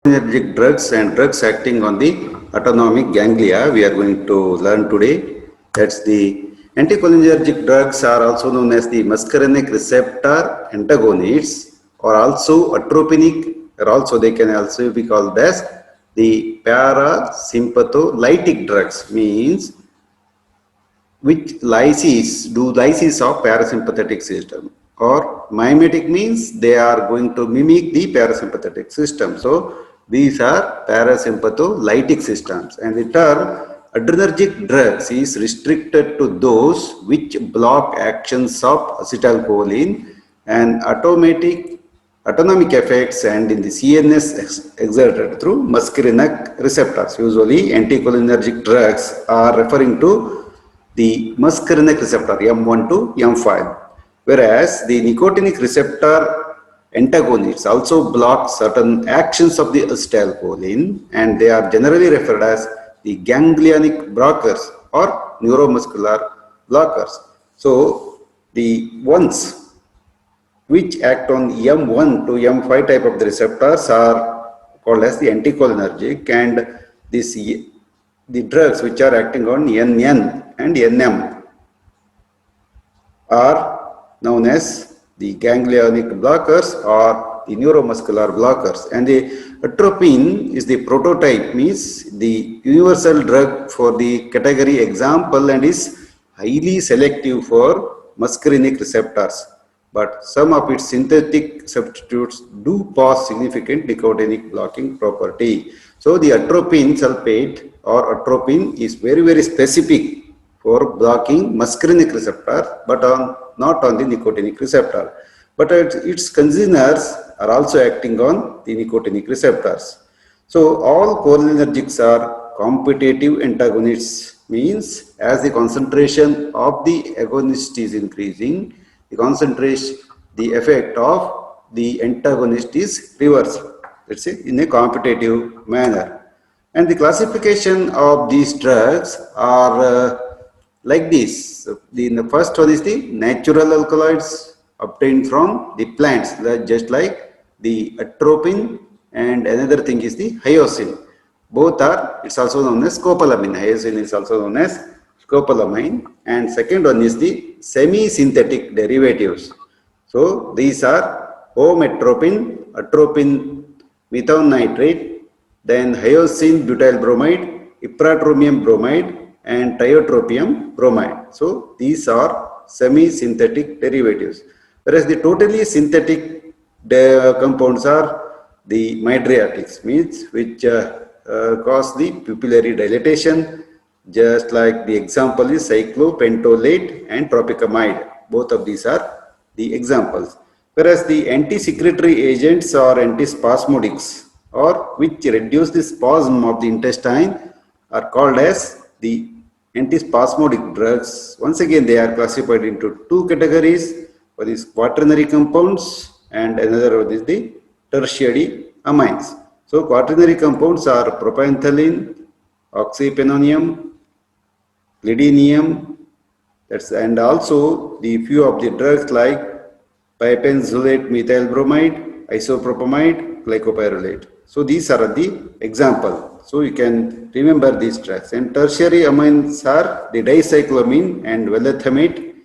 Cholinergic drugs and drugs acting on the autonomic ganglia we are going to learn today. That's the anticholinergic drugs are also known as the muscarinic receptor antagonists or also atropinic or also they can also be called as the parasympatholytic drugs means which do lysis of parasympathetic system or mimetic means they are going to mimic the parasympathetic system. So these are parasympatholytic systems and the term adrenergic drugs is restricted to those which block actions of acetylcholine and autonomic effects and in the CNS exerted through muscarinic receptors. Usually anticholinergic drugs are referring to the muscarinic receptor M1 to M5, whereas the nicotinic receptor antagonists also block certain actions of the acetylcholine and they are generally referred as the ganglionic blockers or neuromuscular blockers. So the ones which act on M1 to M5 type of the receptors are called as the anticholinergic and this the drugs which are acting on NN and NM are known as the ganglionic blockers or the neuromuscular blockers. And the atropine is the prototype, means the universal drug for the category example and is highly selective for muscarinic receptors. But some of its synthetic substitutes do possess significant nicotinic blocking property. So the atropine sulfate or atropine is very specific for blocking muscarinic receptor but not on the nicotinic receptor. But its congeners are also acting on the nicotinic receptors. So all cholinergics are competitive antagonists, means as the concentration of the agonist is increasing, the effect of the antagonist is reversed, let's say in a competitive manner. And the classification of these drugs are like this. The first one is the natural alkaloids obtained from the plants, just like the atropine, and another thing is the hyoscine. Both are, it's also known as scopolamine. Hyoscine is also known as scopolamine. And second one is the semi-synthetic derivatives. So these are hometropine, atropine methone nitrate, then hyoscine butyl bromide, ipratropium bromide, and tiotropium bromide. So these are semi-synthetic derivatives. Whereas the totally synthetic compounds are the mydriatics, means which cause the pupillary dilatation, just like the example is cyclopentolate and tropicamide. Both of these are the examples. Whereas the anti-secretory agents or antispasmodics or which reduce the spasm of the intestine are called as the antispasmodic drugs. Once again, they are classified into two categories. One is quaternary compounds and another one is the tertiary amines. So quaternary compounds are propanthelin, oxypenonium, pledinium, and also the few of the drugs like pipenzolate methyl bromide, isopropamide, glycopyrrolate. So these are the example. So you can remember these drugs. And tertiary amines are the dicyclamine and valethamate,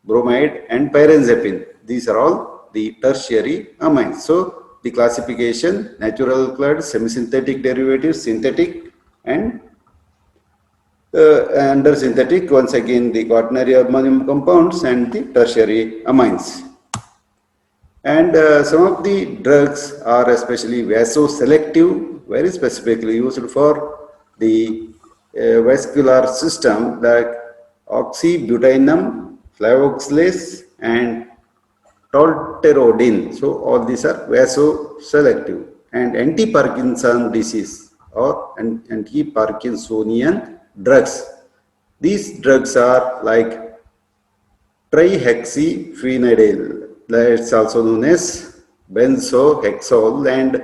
bromide and pyrenzepine. These are all the tertiary amines. So the classification: natural alkaloids, semi-synthetic derivatives, synthetic, and under synthetic, once again the quaternary ammonium compounds and the tertiary amines. And some of the drugs are especially vasoselective, very specifically used for the vascular system, like oxybutynin, flavoxylase and tolterodine. So all these are vasoselective. And anti-Parkinson disease or anti-Parkinsonian drugs. These drugs are like trihexyphenidyl, it's also known as benzohexol, and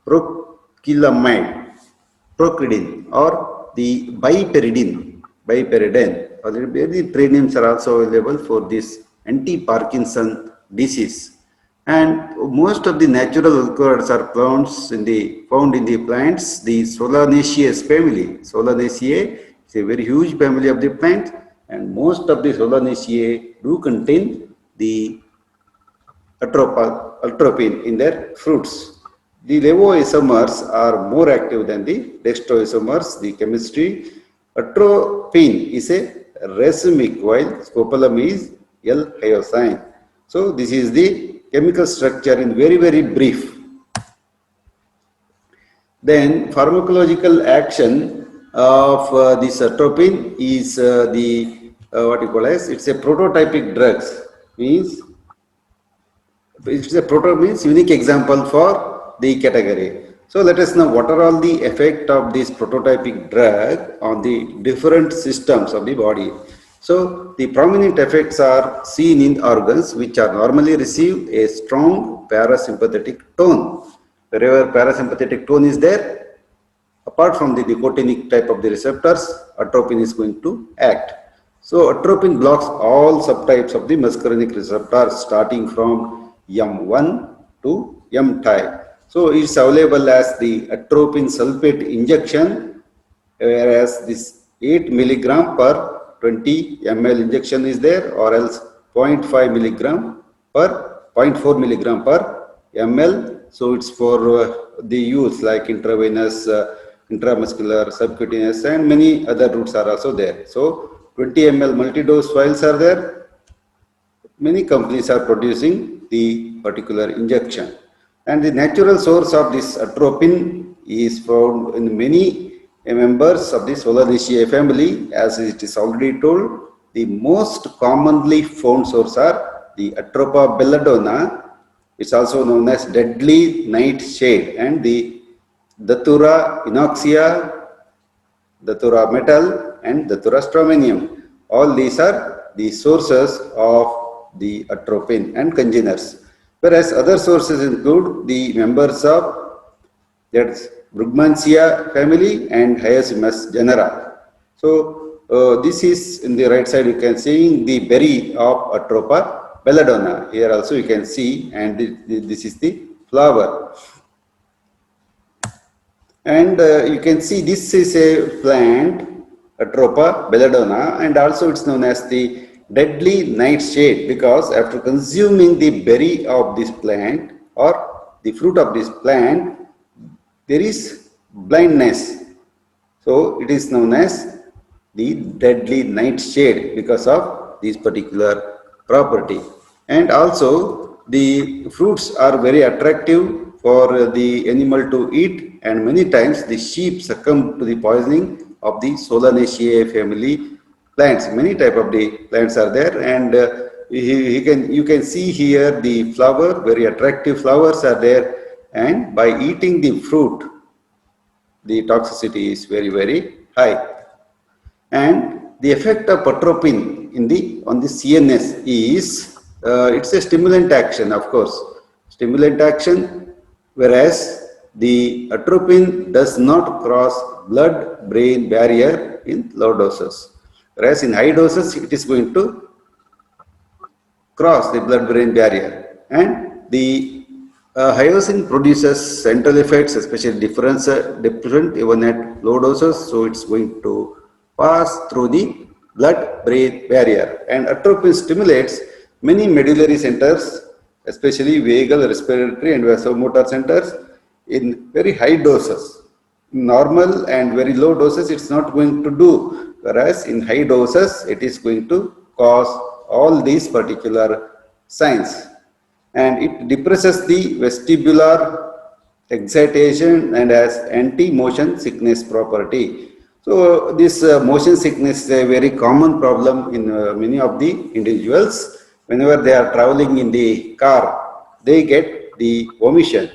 procridine or the biperidine. Already trade names are also available for this anti-Parkinson disease. And most of the natural alkaloids are found in the plants, the Solanaceae family. Solanaceae is a very huge family of the plant, and most of the Solanaceae do contain the atropine in their fruits. The levoisomers are more active than the dextroisomers. The chemistry, atropine is a racemic while scopolamine is L-hyoscine. So this is the chemical structure in very brief. Then pharmacological action of this atropine is what you call as, it's a prototypic drugs, means it's a proto means unique example for the category. So let us know what are all the effect of this prototypic drug on the different systems of the body. So the prominent effects are seen in organs which are normally receive a strong parasympathetic tone. Wherever parasympathetic tone is there, apart from the nicotinic type of the receptors, atropine is going to act. So atropine blocks all subtypes of the muscarinic receptors starting from M1 to M type. So it's available as the atropine sulfate injection, whereas this 8 milligram per 20 ml injection is there, or else 0.5 milligram per 0.4 milligram per ml. So it's for the use like intravenous, intramuscular, subcutaneous, and many other routes are also there. So 20 ml multi-dose vials are there. Many companies are producing the particular injection. And the natural source of this atropine is found in many members of the Solanaceae family. As it is already told, the most commonly found source are the Atropa belladonna, which is also known as deadly nightshade, and the Datura inoxia, Datura metal, and Datura stramonium. All these are the sources of the atropine and congeners. Whereas other sources include the members of that's Brugmansia family and Hyoscyamus genera. So this is in the right side, you can see the berry of Atropa belladonna. Here also you can see, and this is the flower. And you can see this is a plant, Atropa belladonna, and also it's known as the deadly nightshade, because after consuming the berry of this plant or the fruit of this plant, there is blindness. So it is known as the deadly nightshade because of this particular property. And also the fruits are very attractive for the animal to eat, and many times the sheep succumb to the poisoning of the Solanaceae family plants. Many type of the plants are there, and you can see here the flower, very attractive flowers are there, and by eating the fruit, the toxicity is very high. And the effect of atropine on the CNS is it's a stimulant action, of course, stimulant action, whereas the atropine does not cross blood-brain barrier in low doses. Whereas in high doses, it is going to cross the blood-brain barrier. And the hyoscine produces central effects, especially different even at low doses. So it's going to pass through the blood-brain barrier. And atropine stimulates many medullary centers, especially vagal, respiratory, and vasomotor centers in very high doses. Normal and very low doses, it's not going to do, whereas in high doses, it is going to cause all these particular signs. And it depresses the vestibular excitation and has anti-motion sickness property. So this motion sickness is a very common problem in many of the individuals. Whenever they are traveling in the car, they get the vomission,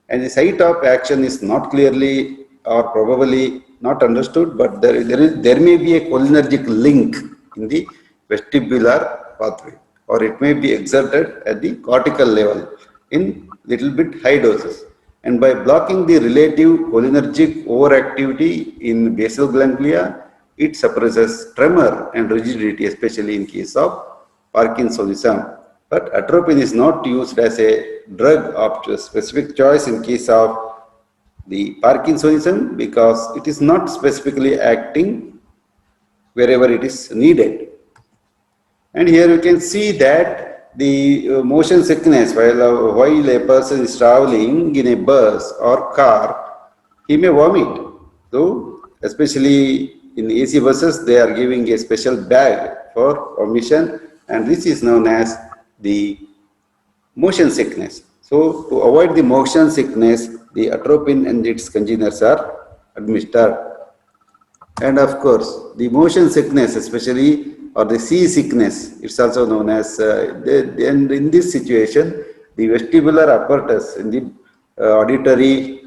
and the site of action is not clearly or probably not understood, but there may be a cholinergic link in the vestibular pathway, or it may be exerted at the cortical level in little bit high doses. And by blocking the relative cholinergic overactivity in basal ganglia, it suppresses tremor and rigidity, especially in case of Parkinsonism. But atropine is not used as a drug of specific choice in case of the Parkinsonism because it is not specifically acting wherever it is needed. And here you can see that the motion sickness while a person is traveling in a bus or car, he may vomit. So, especially in AC buses, they are giving a special bag for vomition, and this is known as the motion sickness. So, to avoid the motion sickness, the atropine and its congeners are administered. And of course, the motion sickness, especially or the sea sickness, it's also known as. And in this situation, the vestibular apparatus in the auditory,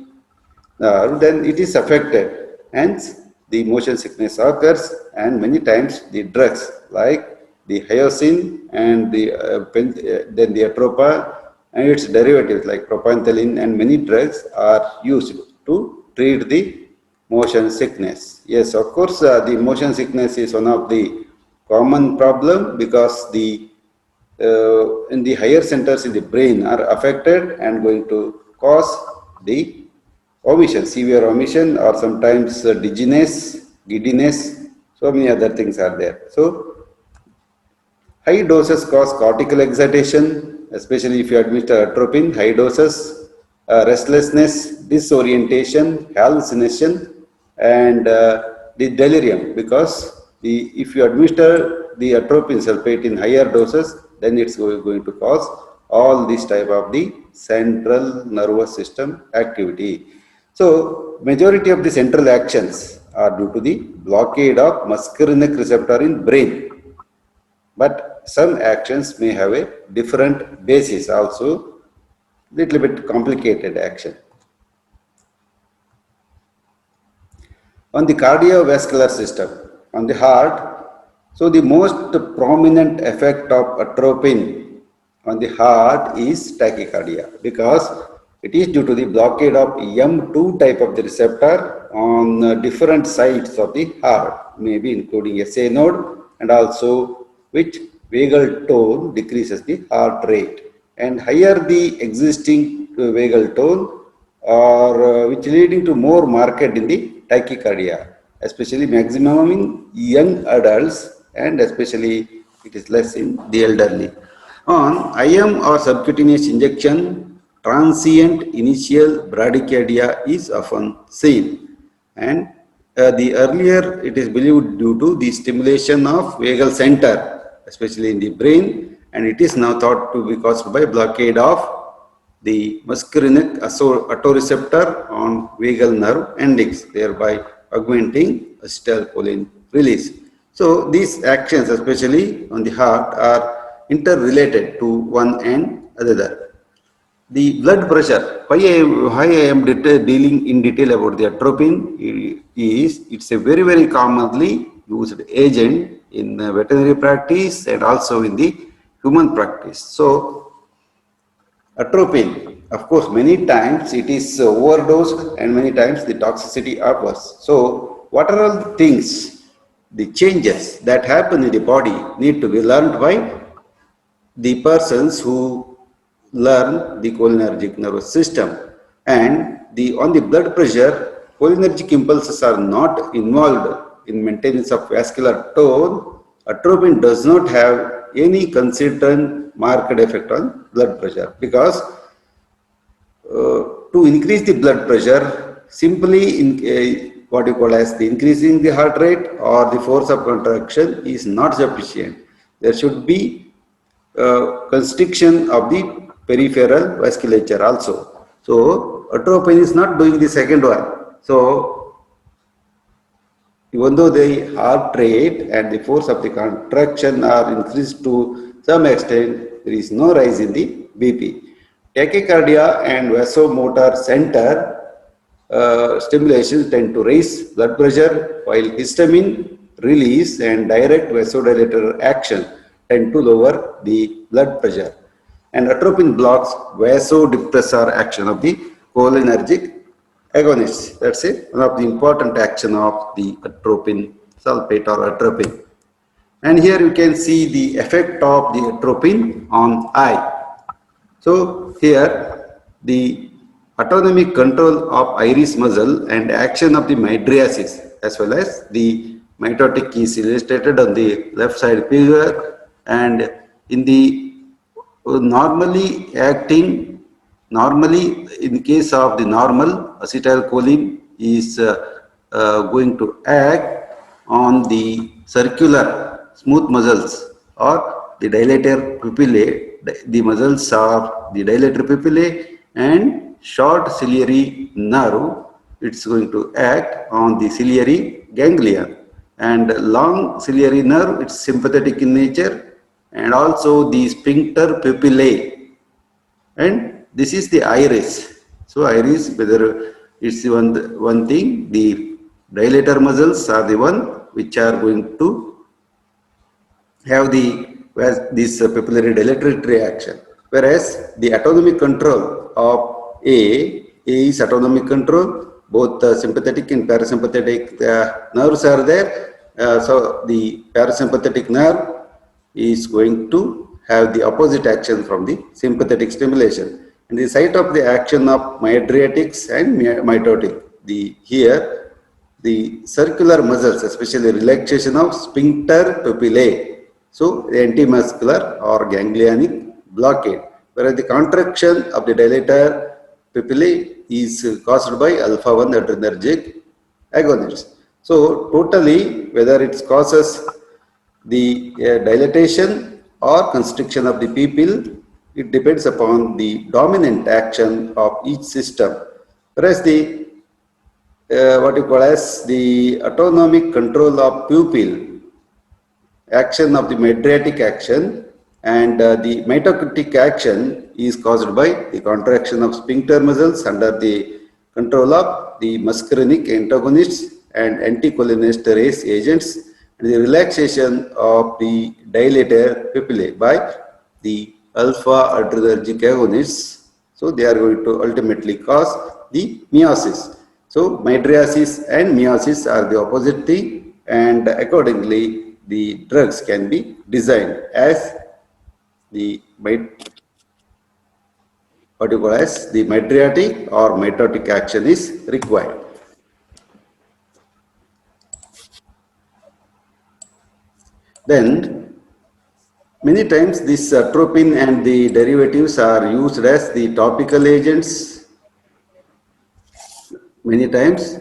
then it is affected. Hence, the motion sickness occurs, and many times the drugs like the hyoscine and then the atropine and its derivatives like propanthelin and many drugs are used to treat the motion sickness. Yes, of course, the motion sickness is one of the common problem because the in the higher centers in the brain are affected and going to cause the omission, severe omission, or sometimes dizziness, giddiness, so many other things are there. So, high doses cause cortical excitation, especially if you administer atropine, high doses, restlessness, disorientation, hallucination, and the delirium. Because if you administer the atropine sulfate in higher doses, then it's going to cause all this type of the central nervous system activity. So, majority of the central actions are due to the blockade of muscarinic receptor in brain. But some actions may have a different basis also, little bit complicated action. On the cardiovascular system, on the heart, so the most prominent effect of atropine on the heart is tachycardia because it is due to the blockade of M2 type of the receptor on different sides of the heart, maybe including SA node and also which vagal tone decreases the heart rate, and higher the existing vagal tone or which leading to more marked in the tachycardia, especially maximum in young adults and especially it is less in the elderly. On IM or subcutaneous injection, transient initial bradycardia is often seen, and the earlier it is believed due to the stimulation of vagal center, especially in the brain, and it is now thought to be caused by blockade of the muscarinic autoreceptor on vagal nerve endings, thereby augmenting acetylcholine release. So these actions, especially on the heart, are interrelated to one and another. The blood pressure, why I am dealing in detail about the atropine is it's a very, very commonly used agent in veterinary practice and also in the human practice. So, atropine, of course, many times it is overdosed and many times the toxicity occurs. So, what are all the things, the changes that happen in the body need to be learned by the persons who learn the cholinergic nervous system, and on the blood pressure, cholinergic impulses are not involved in maintenance of vascular tone. Atropine does not have any considerable marked effect on blood pressure because to increase the blood pressure simply in what you call as the increasing the heart rate or the force of contraction is not sufficient. There should be constriction of the peripheral vasculature also. So, atropine is not doing the second one. So, even though the heart rate and the force of the contraction are increased to some extent, there is no rise in the BP. Tachycardia and vasomotor center stimulation tend to raise blood pressure, while histamine release and direct vasodilator action tend to lower the blood pressure. And atropine blocks vasodepressor action of the cholinergic agonists. That's it, one of the important action of the atropine sulfate or atropine. And here you can see the effect of the atropine on eye. So here the autonomic control of iris muscle and action of the mydriasis as well as the mitotic is illustrated on the left side figure, and in the normally in case of the normal, acetylcholine is going to act on the circular smooth muscles or the dilator pupillae. The muscles are the dilator pupillae and short ciliary nerve. It's going to act on the ciliary ganglia, and long ciliary nerve, it's sympathetic in nature, and also the sphincter pupillae, and this is the iris. So iris, whether it's one thing, the dilator muscles are the one which are going to have this pupillary dilatory action, whereas the autonomic control of A is autonomic control. Both sympathetic and parasympathetic nerves are there. So the parasympathetic nerve is going to have the opposite action from the sympathetic stimulation. And the site of the action of mydriatics and mitotic, here the circular muscles, especially relaxation of sphincter pupillae, so the antimuscular or ganglionic blockade, whereas the contraction of the dilator pupillae is caused by alpha-1 adrenergic agonists. So totally, whether it causes the dilatation or constriction of the pupil, it depends upon the dominant action of each system. Whereas the what you call as the autonomic control of pupil, action of the mydriatic action, and the mitotic action is caused by the contraction of sphincter muscles under the control of the muscarinic antagonists and anticholinesterase agents, and the relaxation of the dilator pupillae by the alpha adrenergic agonists. So they are going to ultimately cause the miosis. So mydriasis and meiosis are the opposite thing, and accordingly the drugs can be designed as the what you call as the mydriatic or mitotic action is required. Then many times this atropine and the derivatives are used as the topical agents. Many times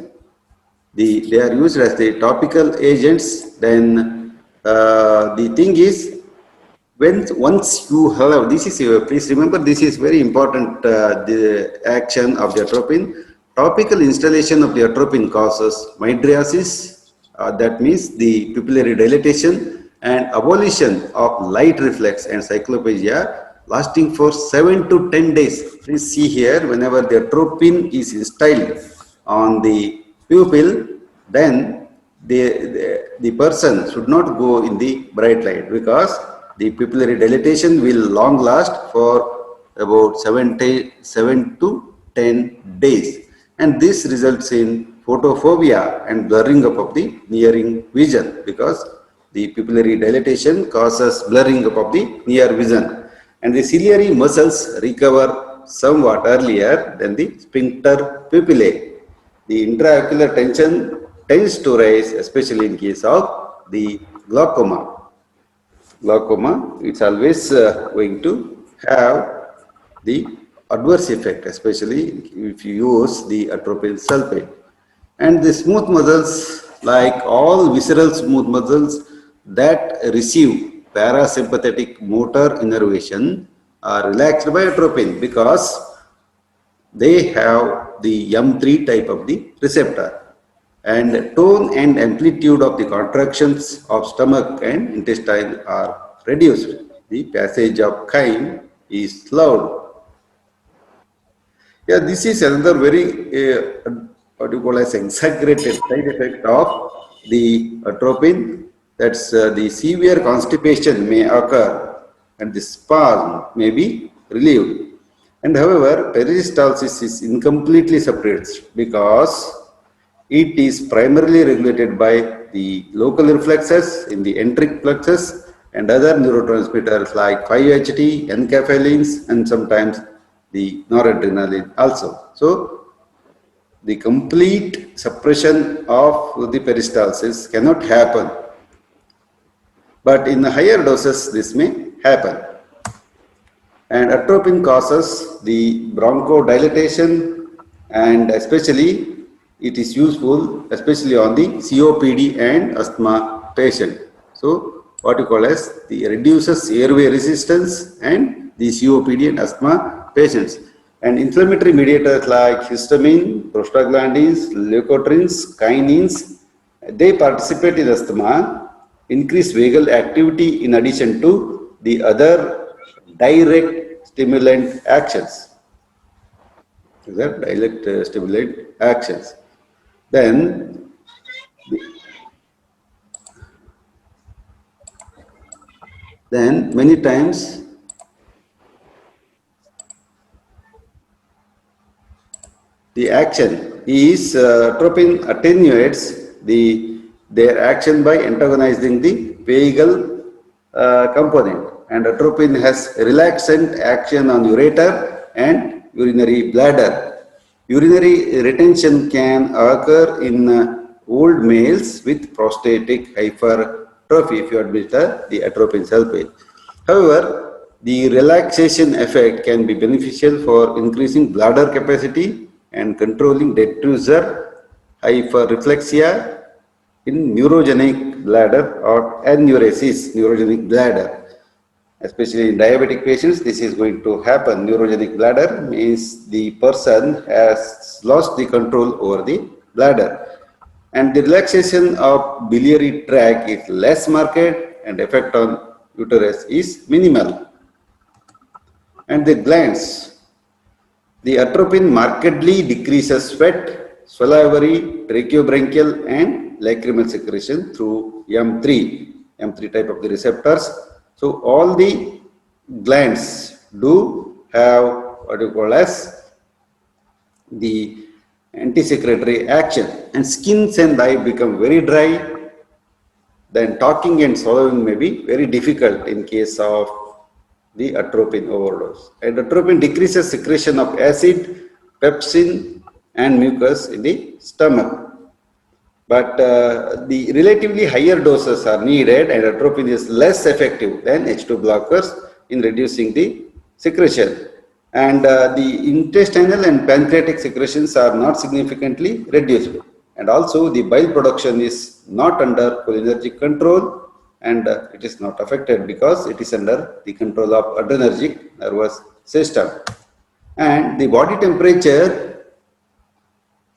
they are used as the topical agents. Then the thing is, once you have, this is, please remember, this is very important, the action of the atropine. Topical installation of the atropine causes mydriasis, that means the pupillary dilatation, and abolition of light reflex and cyclopegia lasting for 7 to 10 days. Please see here, whenever the atropine is installed on the pupil, then the person should not go in the bright light, because the pupillary dilatation will long last for about 7 to 10 days, and this results in photophobia and blurring up of the nearing vision, because the pupillary dilatation causes blurring up of the near vision, and the ciliary muscles recover somewhat earlier than the sphincter pupillae. The intraocular tension tends to rise, especially in case of the glaucoma. Glaucoma, it's always going to have the adverse effect, especially if you use the atropine sulfate. And the smooth muscles, like all visceral smooth muscles that receive parasympathetic motor innervation, are relaxed by atropine, because they have the M3 type of the receptor, and tone and amplitude of the contractions of stomach and intestine are reduced. The passage of chyme is slowed. Yeah, this is another very what you call as exaggerated side effect of the atropine. That's the severe constipation may occur, and the spasm may be relieved. And however, peristalsis is incompletely suppressed, because it is primarily regulated by the local reflexes in the enteric plexus and other neurotransmitters like 5-HT, enkephalins, and sometimes the noradrenaline also. So the complete suppression of the peristalsis cannot happen, but in higher doses this may happen. And atropine causes the bronchodilation, and especially it is useful especially on the COPD and asthma patient. So what you call as the reduces airway resistance and the COPD and asthma patients. And inflammatory mediators like histamine, prostaglandins, leukotrienes, kinins, they participate in asthma, increase vagal activity in addition to the other direct stimulant actions. Direct stimulant actions. Then many times the action is atropine attenuates their action by antagonizing the vagal component, and atropine has relaxant action on ureter and urinary bladder. Urinary retention can occur in old males with prostatic hypertrophy if you administer the atropine sulfate. However, the relaxation effect can be beneficial for increasing bladder capacity and controlling detrusor hyperreflexia in neurogenic bladder or anuresis, neurogenic bladder. Especially in diabetic patients, this is going to happen. Neurogenic bladder means the person has lost the control over the bladder. And the relaxation of biliary tract is less marked and effect on uterus is minimal. And the glands, the atropine markedly decreases sweat, salivary, tracheobronchial and lacrimal secretion through M3 type of the receptors. So all the glands do have what you call as the anti-secretory action, and skins and eye become very dry. Then talking and swallowing may be very difficult in case of the atropine overdose. And atropine decreases secretion of acid, pepsin and mucus in the stomach. But the relatively higher doses are needed, and atropine is less effective than H2 blockers in reducing the secretion. And the intestinal and pancreatic secretions are not significantly reduced. And also the bile production is not under cholinergic control, and it is not affected because it is under the control of adrenergic nervous system. And the body temperature,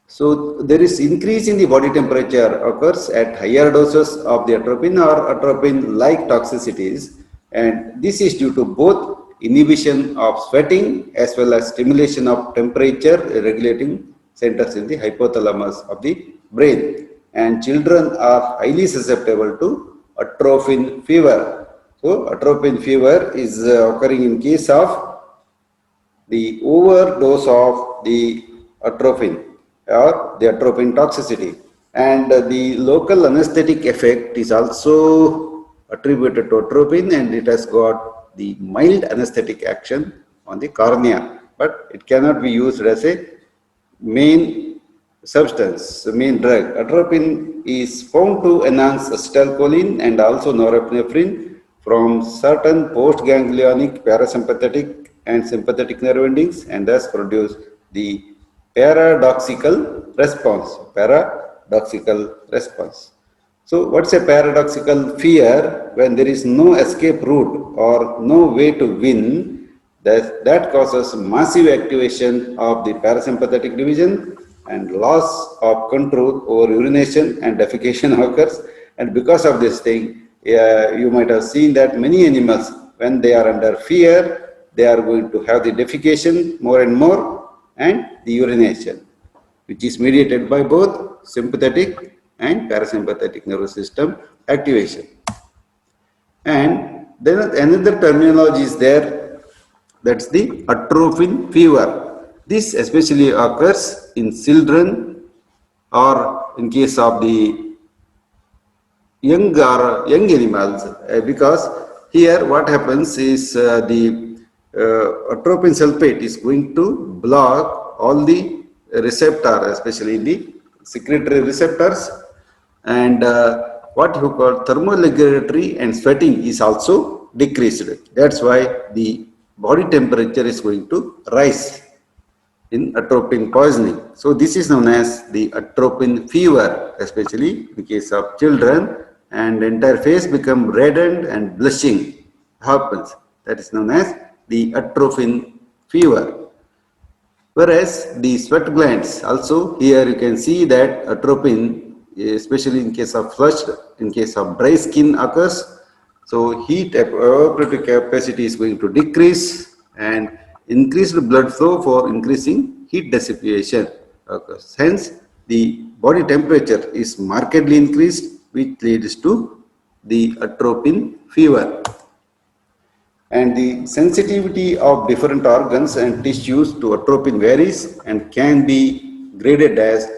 so there is increase in the body temperature occurs at higher doses of the atropine or atropine-like toxicities, and this is due to both inhibition of sweating as well as stimulation of temperature regulating centers in the hypothalamus of the brain. And children are highly susceptible to atropine fever. So atropine fever is occurring in case of the overdose of the atropine or the atropine toxicity. And the local anesthetic effect is also attributed to atropine, and it has got the mild anesthetic action on the cornea, but it cannot be used as a main substance, the main drug. Atropine is found to enhance acetylcholine and also norepinephrine from certain postganglionic parasympathetic and sympathetic nerve endings, and thus produce the paradoxical response. So what's a paradoxical fear? When there is no escape route or no way to win, that causes massive activation of the parasympathetic division and loss of control over urination and defecation occurs. And because of this thing, you might have seen that many animals, when they are under fear, they are going to have the defecation more and more and the urination, which is mediated by both sympathetic and parasympathetic nervous system activation. And then another terminology is there, that's the atropine fever. This especially occurs in children or in case of the young animals, because here what happens is the atropine sulfate is going to block all the receptor, especially the secretory receptors, and what you call thermoregulatory and sweating is also decreased. That's why the body temperature is going to rise in atropine poisoning. So this is known as the atropine fever, especially in case of children, and entire face become reddened and blushing happens. That is known as the atropine fever. Whereas the sweat glands, also here you can see that atropine, especially in case of flushed, in case of dry skin occurs, so heat evaporative capacity is going to decrease, and increased blood flow for increasing heat dissipation occurs. Hence, the body temperature is markedly increased, which leads to the atropine fever. And the sensitivity of different organs and tissues to atropine varies and can be graded as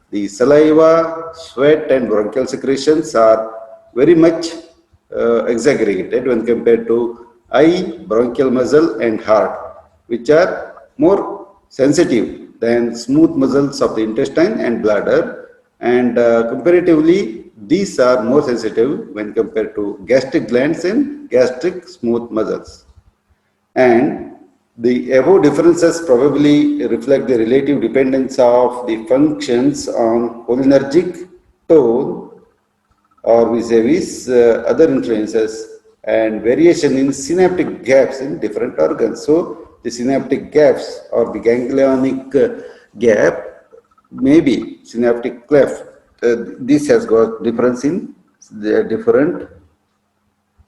the saliva, sweat and bronchial secretions are very much exaggerated when compared to eye, bronchial muscle and heart, which are more sensitive than smooth muscles of the intestine and bladder, and comparatively these are more sensitive when compared to gastric glands and gastric smooth muscles. And the above differences probably reflect the relative dependence of the functions on cholinergic tone or vis-a-vis other influences, and variation in synaptic gaps in different organs. So the synaptic gaps or the ganglionic gap may be synaptic cleft. This has got difference in the different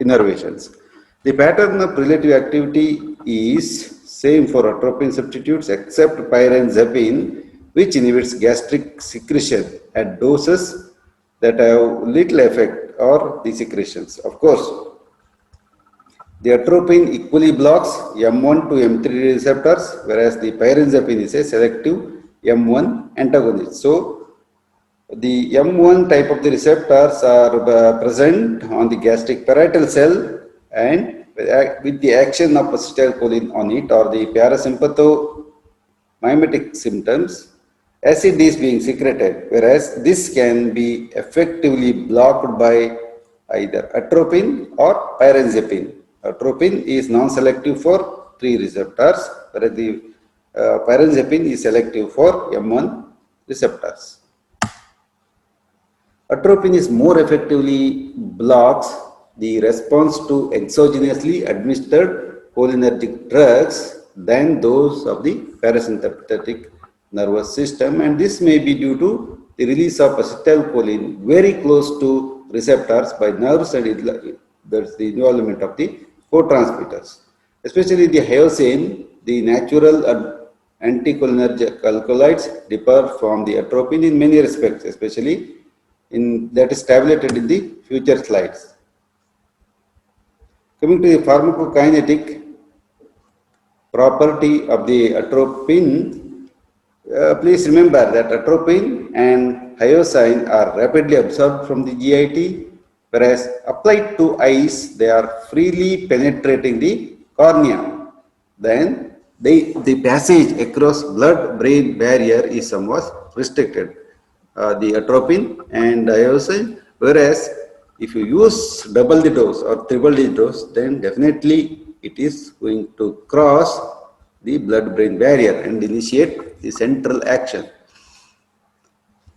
innervations. The pattern of relative activity is same for atropine substitutes except pyranzapine, which inhibits gastric secretion at doses that have little effect or the secretions. Of course, the atropine equally blocks M1 to M3 receptors, whereas the pyranzapine is a selective M1 antagonist. So, the M1 type of the receptors are present on the gastric parietal cell, and with the action of acetylcholine on it or the parasympathomimetic symptoms, acid is being secreted, whereas this can be effectively blocked by either atropine or pyranzapine. Atropine is non-selective for 3 receptors, whereas the pyranzapine is selective for M1 receptors. Atropine is more effectively blocks the response to exogenously administered cholinergic drugs than those of the parasympathetic nervous system, and this may be due to the release of acetylcholine very close to receptors by nerves, and that's the involvement of the co-transmitters. Especially the hyoscine, the natural anticholinergic alkaloids differ from the atropine in many respects, especially in that is tabulated in the future slides. Coming to the pharmacokinetic property of the atropine, please remember that atropine and hyoscine are rapidly absorbed from the GIT, whereas applied to eyes, they are freely penetrating the cornea. Then the passage across blood-brain barrier is somewhat restricted. The atropine and hyoscine, whereas if you use double the dose or triple the dose, then definitely it is going to cross the blood-brain barrier and initiate the central action.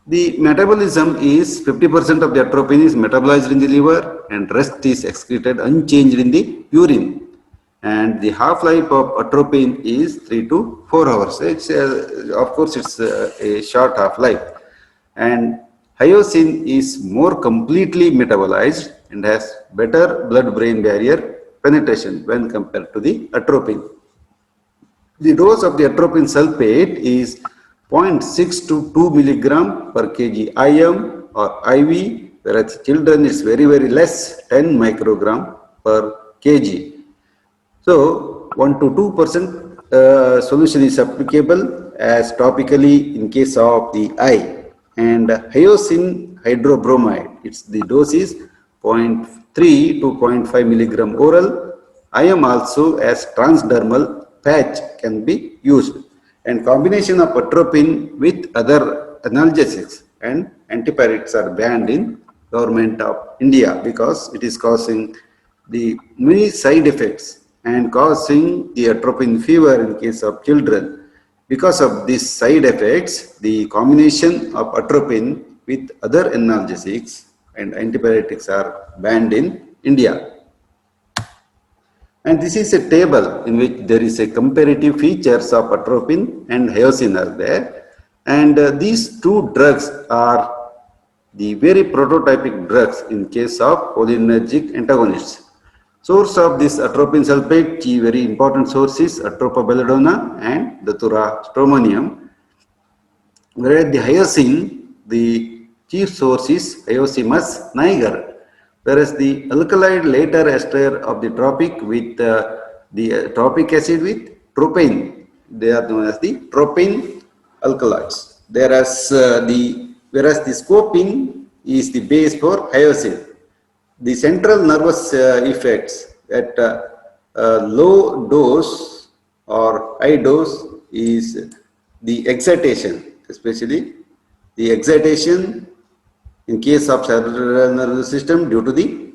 The metabolism is 50% of the atropine is metabolized in the liver and rest is excreted unchanged in the urine. And the half-life of atropine is 3 to 4 hours. It's of course, it's a short half-life. And hyoscine is more completely metabolized and has better blood-brain barrier penetration when compared to the atropine. The dose of the atropine sulfate is 0.6 to 2 milligram per kg IM or IV, whereas children is very less, 10 microgram per kg. So 1 to 2% solution is applicable as topically in case of the eye. And hyoscine hydrobromide, its the dose is 0.3 to 0.5 milligram oral. IM also as transdermal patch can be used. And combination of atropine with other analgesics and antipyretics are banned in government of India because it is causing the many side effects and causing the atropine fever in case of children. Because of these side effects, the combination of atropine with other analgesics and antibiotics are banned in India. And this is a table in which there is a comparative features of atropine and hyoscine are there. And these two drugs are the very prototypic drugs in case of cholinergic antagonists. Source of this atropine sulfate, the very important source is Atropa belladonna and Datura stramonium. Whereas the hyoscine, the chief source is Hyoscyamus niger. Whereas the alkaloid later ester of the tropic with the tropic acid with tropane, they are known as the tropane alkaloids. Whereas the scopine is the base for hyoscine. The central nervous effects at low dose or high dose is the excitation, especially the excitation in case of cerebral nervous system due to the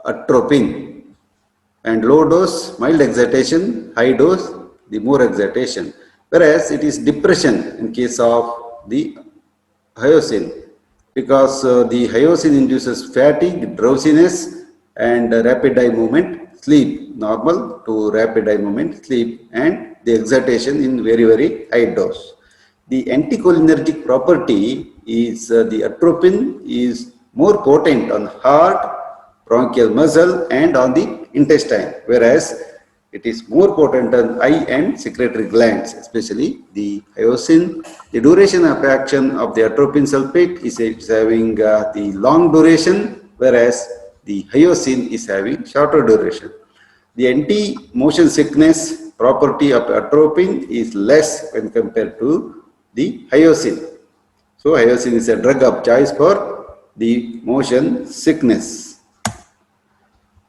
atropine, and low dose mild excitation, high dose the more excitation, whereas it is depression in case of the hyoscine because the hyoscine induces fatigue, drowsiness and rapid eye movement, sleep, normal to rapid eye movement, sleep, and the excitation in very high dose. The anticholinergic property is the atropine is more potent on heart, bronchial muscle and on the intestine, whereas it is more potent on eye and secretory glands, especially the hyoscine. The duration of action of the atropine sulfate is having the long duration, whereas the hyoscine is having shorter duration. The anti-motion sickness property of atropine is less when compared to the hyoscine. So hyoscine is a drug of choice for the motion sickness.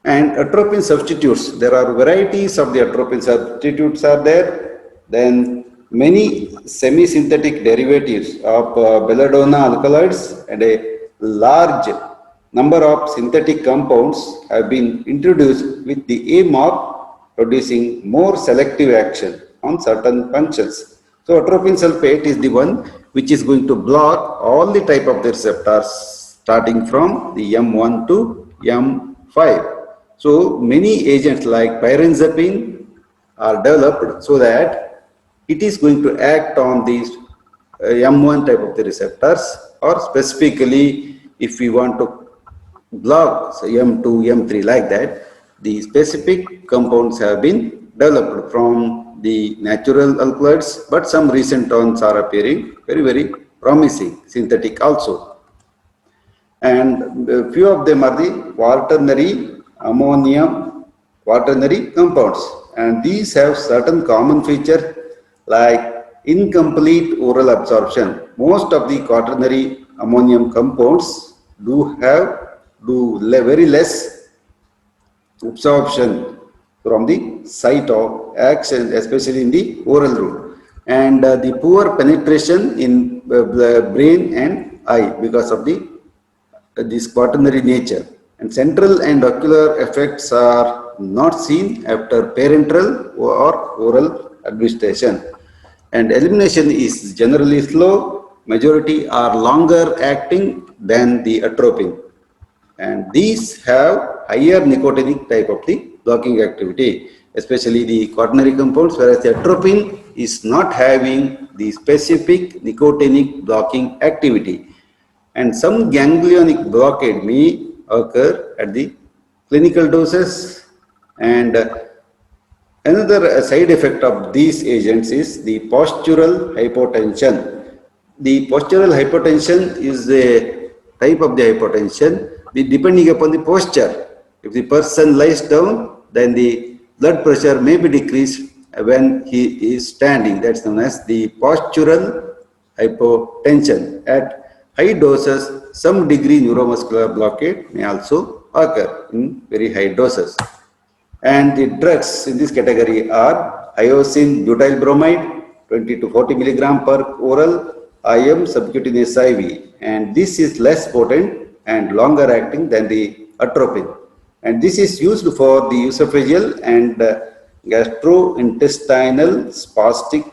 And atropine substitutes, there are varieties of the atropine substitutes are there. Then many semi-synthetic derivatives of belladonna alkaloids and a large number of synthetic compounds have been introduced with the aim of producing more selective action on certain functions. So atropine sulfate is the one which is going to block all the type of the receptors starting from the M1 to M5. So many agents like pyrazine are developed so that it is going to act on these M1 type of the receptors, or specifically if we want to block M2, M3 like that, the specific compounds have been developed from the natural alkaloids, but some recent ones are appearing very promising, synthetic also. And a few of them are the quaternary ammonium quaternary compounds, and these have certain common feature like incomplete oral absorption. Most of the quaternary ammonium compounds do very less absorption from the site of action, especially in the oral route, and the poor penetration in the brain and eye because of this quaternary nature. And central and ocular effects are not seen after parenteral or oral administration. And elimination is generally slow. Majority are longer acting than the atropine. And these have higher nicotinic type of the blocking activity, especially the quaternary compounds, whereas the atropine is not having the specific nicotinic blocking activity. And some ganglionic blockade may occur at the clinical doses. And another side effect of these agents is the postural hypotension. The postural hypotension is a type of the hypotension depending upon the posture. If the person lies down, then the blood pressure may be decreased when he is standing. That's known as the postural hypotension. At high doses, some degree neuromuscular blockade may also occur in very high doses. And the drugs in this category are iosine butyl bromide 20 to 40 milligram per oral IM subcutaneous IV, and this is less potent and longer acting than the atropine, and this is used for the esophageal and gastrointestinal spastic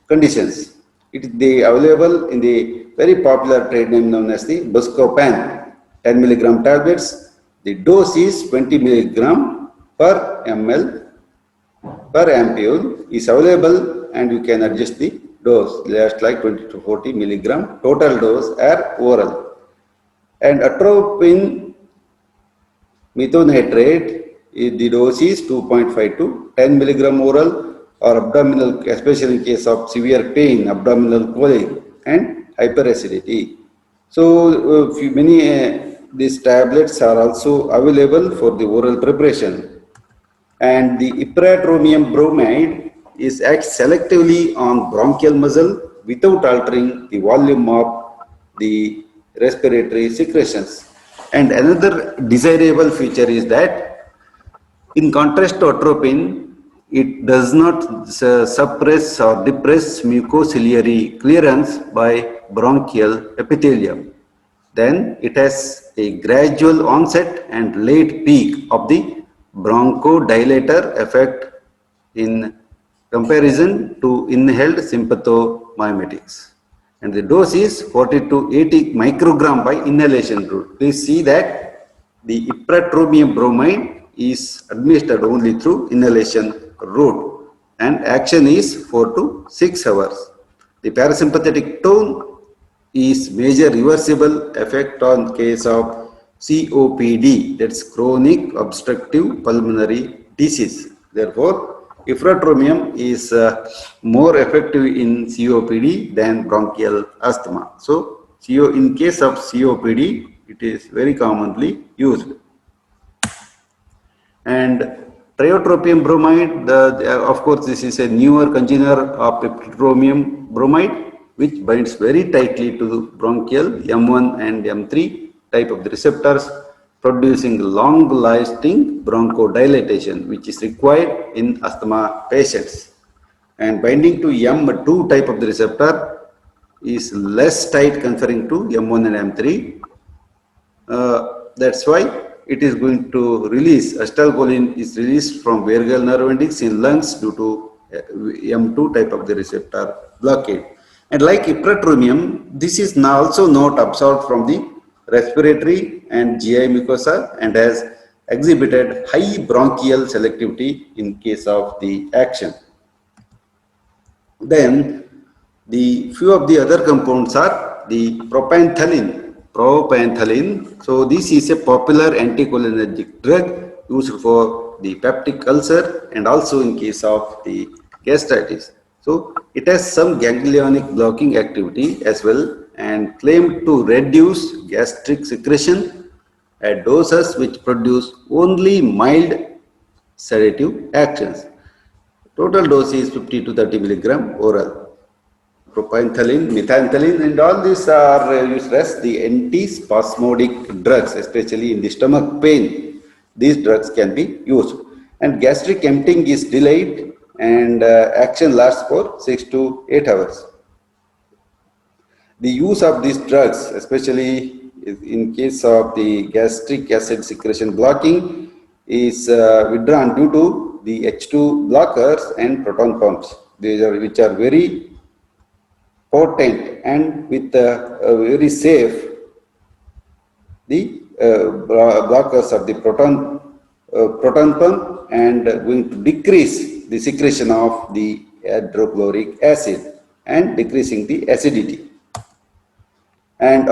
conditions. It is available in the very popular trade name known as the Buscopan 10 milligram tablets. The dose is 20 milligram per ml per ampule is available, and you can adjust the dose just like 20 to 40 milligram. Total dose are oral. And atropine methonitrate, the dose is 2.5 to 10 milligram oral or abdominal, especially in case of severe pain, abdominal colic and hyperacidity. So many these tablets are also available for the oral preparation. And the ipratropium bromide is acts selectively on bronchial muscle without altering the volume of the respiratory secretions. And another desirable feature is that, in contrast to atropine, it does not suppress or depress mucociliary clearance by bronchial epithelium. Then it has a gradual onset and late peak of the bronchodilator effect in comparison to inhaled sympathomimetics. And the dose is 40 to 80 microgram by inhalation route. Please see that the ipratropium bromide is administered only through inhalation route, and action is 4 to 6 hours. The parasympathetic tone is major reversible effect on case of COPD, that's chronic obstructive pulmonary disease. Therefore, ipratropium is more effective in COPD than bronchial asthma. So, in case of COPD, it is very commonly used. And tiotropium bromide, of course, this is a newer congener of ipratropium bromide, which binds very tightly to bronchial M1 and M3 type of the receptors, producing long-lasting bronchodilation, which is required in asthma patients. And binding to M2 type of the receptor is less tight conferring to M1 and M3. That's why it is going to release, acetylcholine is released from vagal nerve endings in lungs due to M2 type of the receptor blockade. And like ipratropium, this is now also not absorbed from the respiratory and GI mucosa and has exhibited high bronchial selectivity in case of the action. Then the few of the other compounds are the propanthelin. So this is a popular anticholinergic drug used for the peptic ulcer and also in case of the gastritis. So it has some ganglionic blocking activity as well and claimed to reduce gastric secretion at doses which produce only mild sedative actions. Total dose is 50 to 30 milligram oral. Propanthelin, methanthelin, and all these are used as the antispasmodic drugs, especially in the stomach pain. These drugs can be used. And gastric emptying is delayed and action lasts for 6 to 8 hours. The use of these drugs, especially in case of the gastric acid secretion blocking, is withdrawn due to the H2 blockers and proton pumps, which are very potent and with very safe the blockers of the proton pump and going to decrease the secretion of the hydrochloric acid and decreasing the acidity. And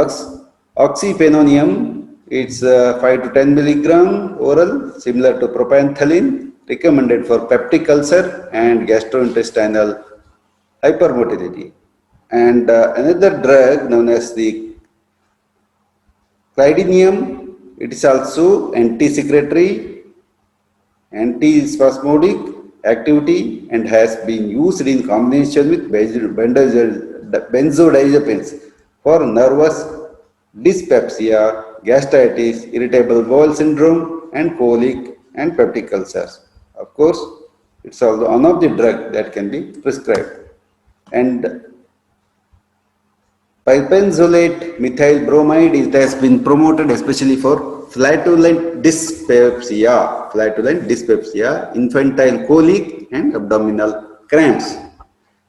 oxyphenonium, it's 5 to 10 milligram oral, similar to propanthelin, recommended for peptic ulcer and gastrointestinal hypermotility. And another drug known as the clydinium, it is also anti-secretory, anti-spasmodic activity and has been used in combination with benzodiazepines for nervous dyspepsia gastritis, irritable bowel syndrome, and colic and peptic ulcers. Of course, it's also one of the drug that can be prescribed. And pipenzolate methyl bromide it has been promoted especially for flatulent dyspepsia, infantile colic, and abdominal cramps.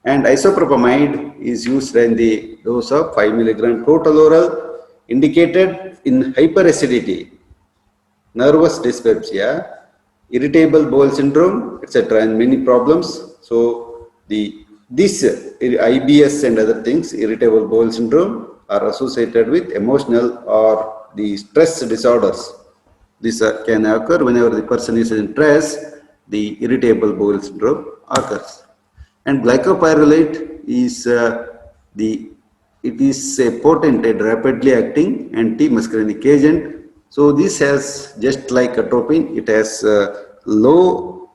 And isopropamide is used in the dose of 5 milligram total oral, indicated in hyperacidity, nervous dyspepsia, irritable bowel syndrome, etc., and many problems. So this IBS and other things, irritable bowel syndrome, are associated with emotional or the stress disorders. This can occur whenever the person is in stress. The irritable bowel syndrome occurs. And glycopyrrolate is it is a potent and rapidly acting anti-muscarinic agent. So this has, just like atropine, it has low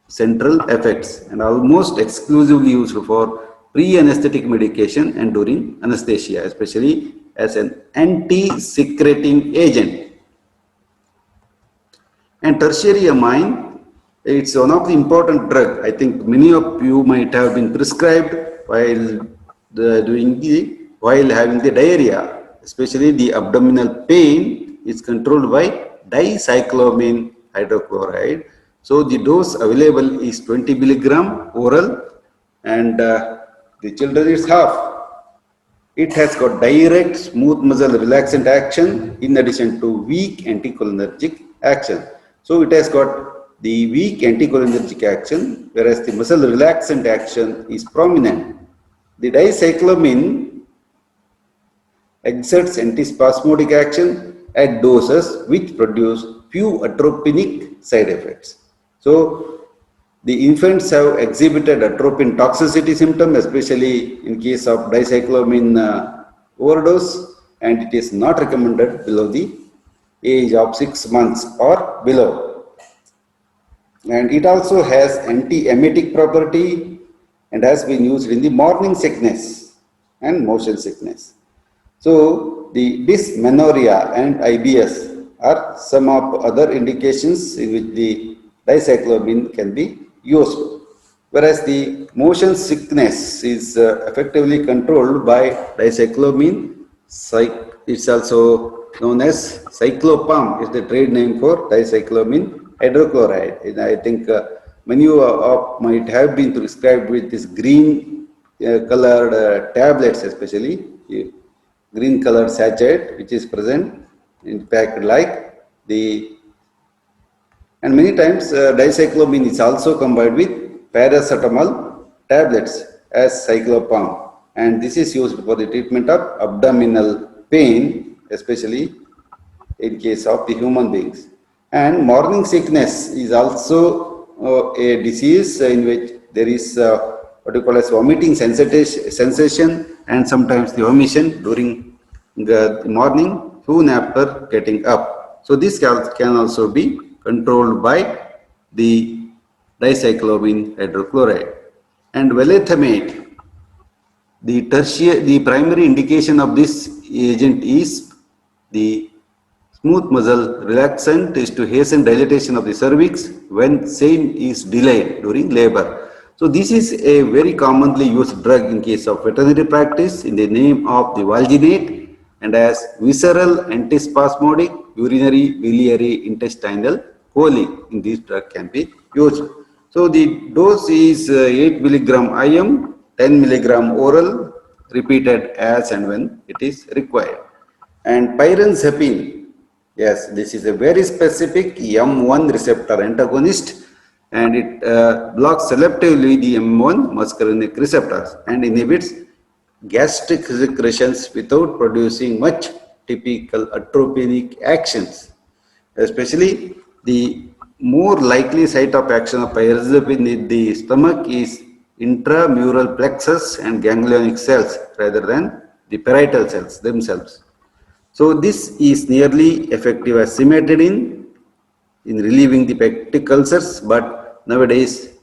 central effects and almost exclusively used for pre-anesthetic medication and during anesthesia, especially as an anti-secreting agent. And tertiary amine, it's one of the important drug. I think many of you might have been prescribed while while having the diarrhea, especially the abdominal pain is controlled by dicyclomine hydrochloride. So the dose available is 20 milligram oral, and the children is half. It has got direct smooth muscle relaxant action in addition to weak anticholinergic action. So it has got the weak anticholinergic action, whereas the muscle relaxant action is prominent. The dicyclomine exerts antispasmodic action at doses which produce few atropinic side effects. So the infants have exhibited atropine toxicity symptom, especially in case of dicyclomine overdose, and it is not recommended below the age of 6 months or below. And it also has anti-emetic property and has been used in the morning sickness and motion sickness. So the dysmenorrhea and IBS are some of other indications in which the dicyclomine can be used, whereas the motion sickness is effectively controlled by dicyclomine. It's also known as cyclopam, is the trade name for dicyclomine hydrochloride. And I think many of might have been prescribed with this green colored tablets, especially green colored sachet, which is present in packed like the. And many times dicyclomine is also combined with paracetamol tablets as cyclopam, and this is used for the treatment of abdominal pain, especially in case of the human beings. And morning sickness is also a disease in which there is what you call as vomiting sensation and sometimes the vomition during the morning soon after getting up. So this can also be controlled by the dicyclomine hydrochloride. And valethamate, the primary indication of this agent is the smooth muscle relaxant is to hasten dilatation of the cervix when same is delayed during labor. So this is a very commonly used drug in case of veterinary practice in the name of the valginate, and as visceral antispasmodic urinary biliary intestinal colic in this drug can be used. So the dose is 8 milligram IM, 10 milligram oral, repeated as and when it is required. And pyranzapine, yes, this is a very specific M1 receptor antagonist, and it blocks selectively the M1 muscarinic receptors and inhibits gastric secretions without producing much typical atropinic actions. Especially the more likely site of action of pyrazapine in the stomach is intramural plexus and ganglionic cells rather than the parietal cells themselves. So this is nearly effective as cimetidine in relieving the peptic ulcers, but nowadays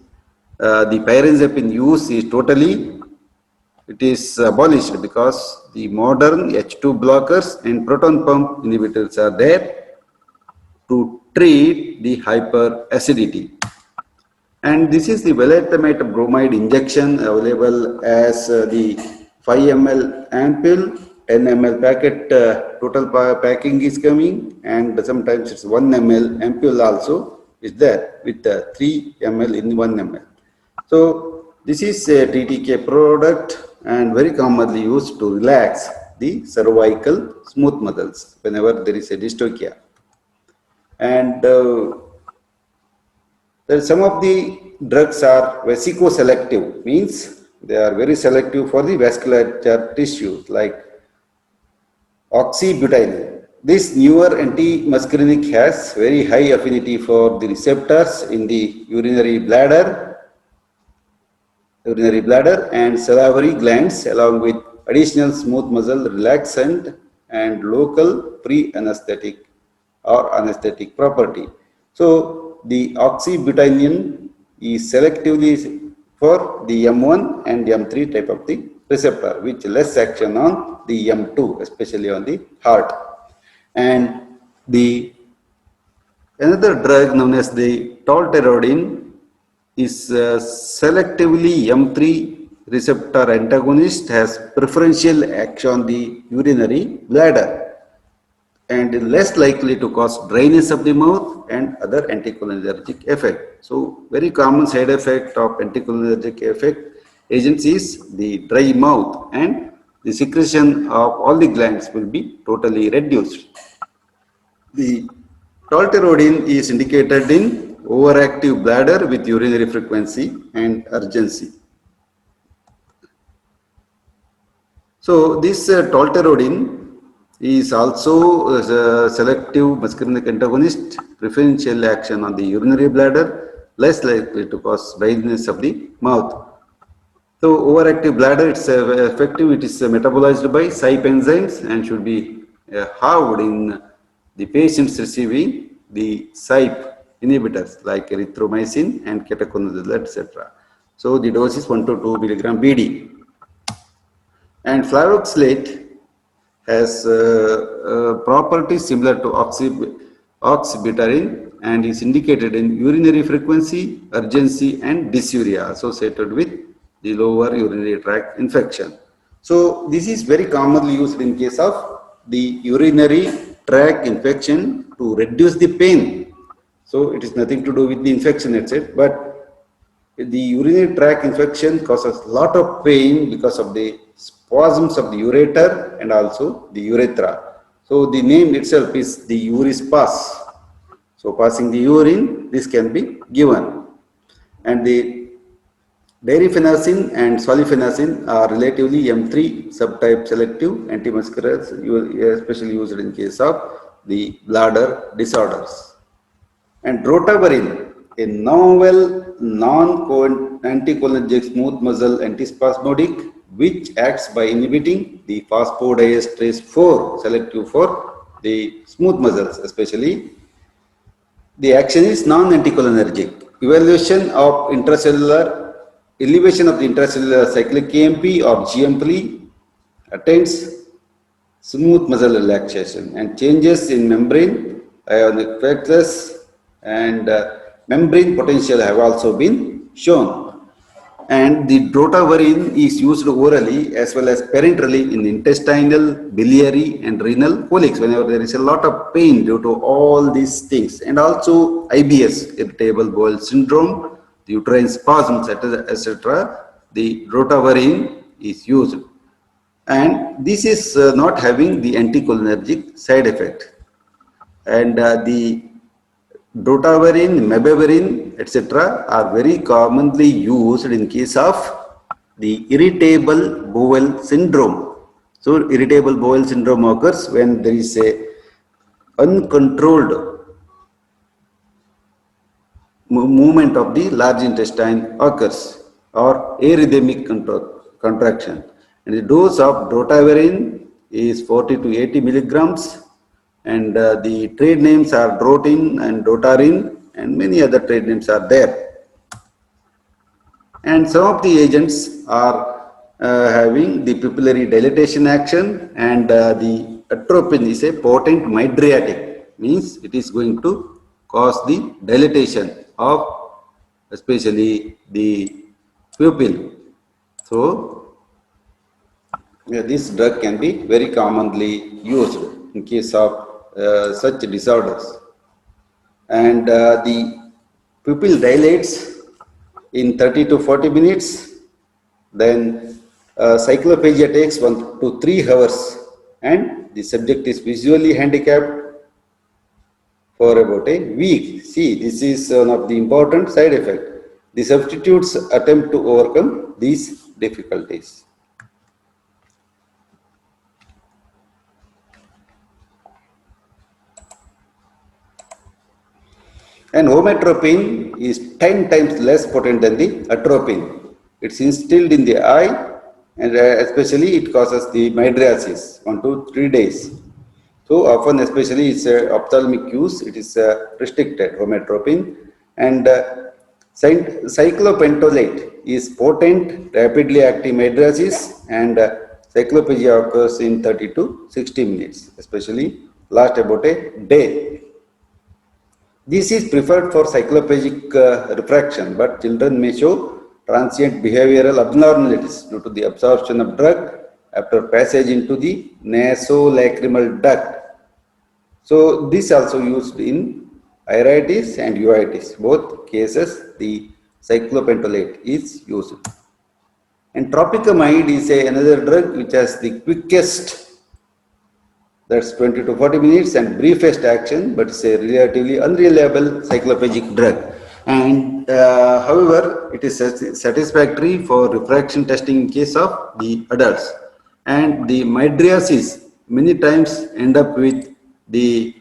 the pyrazapine use is totally it is abolished because the modern H2 blockers and proton pump inhibitors are there to treat the hyperacidity. And this is the valentamate bromide injection available as the 5 ml ampoule, 10 ml packet, total packing is coming, and sometimes it's 1 ml ampoule also is there with 3 ml in 1 ml. So this is a TTK product and very commonly used to relax the cervical smooth muscles whenever there is a dystocia. And some of the drugs are vesicoselective, means they are very selective for the vascular tissues like oxybutynin. This newer antimuscarinic has very high affinity for the receptors in the urinary bladder and salivary glands, along with additional smooth muscle relaxant and local pre-anesthetic or anesthetic property. So the oxybutynin is selectively for the M1 and M3 type of the receptor, which less action on the M2, especially on the heart. And the another drug known as the tolterodine is selectively M3 receptor antagonist, has preferential action on the urinary bladder and less likely to cause dryness of the mouth and other anticholinergic effect. So very common side effect of anticholinergic effect agents is the dry mouth, and the secretion of all the glands will be totally reduced. The tolterodine is indicated in overactive bladder with urinary frequency and urgency. So this tolterodine is also a selective muscarinic antagonist, preferential action on the urinary bladder, less likely to cause dryness of the mouth. So overactive bladder, it's effective, it is metabolized by CYP enzymes and should be halved in the patients receiving the CYP inhibitors like erythromycin and ketoconazole, etc. So the dose is 1 to 2 milligram BD. And flavoxylate has properties similar to oxybutynin and is indicated in urinary frequency, urgency, and dysuria associated with the lower urinary tract infection. So this is very commonly used in case of the urinary tract infection to reduce the pain. So it is nothing to do with the infection itself, but the urinary tract infection causes a lot of pain because of the spasms of the ureter and also the urethra. So the name itself is the urispas. So passing the urine, this can be given. And the derifenacin and solifenacin are relatively M3 subtype selective antimuscarines, especially used in case of the bladder disorders. And rotavirine, a novel non-anticholinergic smooth muscle antispasmodic which acts by inhibiting the phosphodiesterase 4 selective for the smooth muscles, especially the action is non-anticholinergic. Elevation of the intracellular cyclic AMP or GMP attains smooth muscle relaxation, and changes in membrane ionic flexus and membrane potential have also been shown. And the rotavirine is used orally as well as parenterally in intestinal, biliary, and renal colics whenever there is a lot of pain due to all these things, and also IBS, irritable bowel syndrome, the uterine spasms, etc. The rotavirine is used, and this is not having the anticholinergic side effect. And the rotavirine, mebavirin, etc. are very commonly used in case of the irritable bowel syndrome. So irritable bowel syndrome occurs when there is a uncontrolled movement of the large intestine occurs, or arrhythmic contraction. And the dose of rotavirine is 40 to 80 milligrams. And the trade names are Drotin and Dotarin, and many other trade names are there. And some of the agents are having the pupillary dilatation action, and the atropine is a potent mydriatic, means it is going to cause the dilatation of especially the pupil. So this drug can be very commonly used in case of such disorders. And the pupil dilates in 30 to 40 minutes, then cyclophagia takes 1 to 3 hours, and the subject is visually handicapped for about a week. See, this is one of the important side effects. The substitutes attempt to overcome these difficulties. And hometropine is 10 times less potent than the atropine. It's instilled in the eye, and especially it causes the mydriasis 1 to 3 days. So often, especially it's ophthalmic use, it is restricted, hometropine. And cyclopentolate is potent, rapidly acting mydriasis, and cyclophagia occurs in 30 to 60 minutes, especially last about a day. This is preferred for cyclophagic refraction, but children may show transient behavioral abnormalities due to the absorption of drug after passage into the nasolacrimal duct. So this also used in iritis and uveitis. Both cases the cyclopentolate is used. And tropicamide is another drug which has the quickest, that's 20 to 40 minutes, and briefest action, but it's a relatively unreliable cyclophagic drug. And however, it is satisfactory for refraction testing in case of the adults. And the mydriasis many times end up with the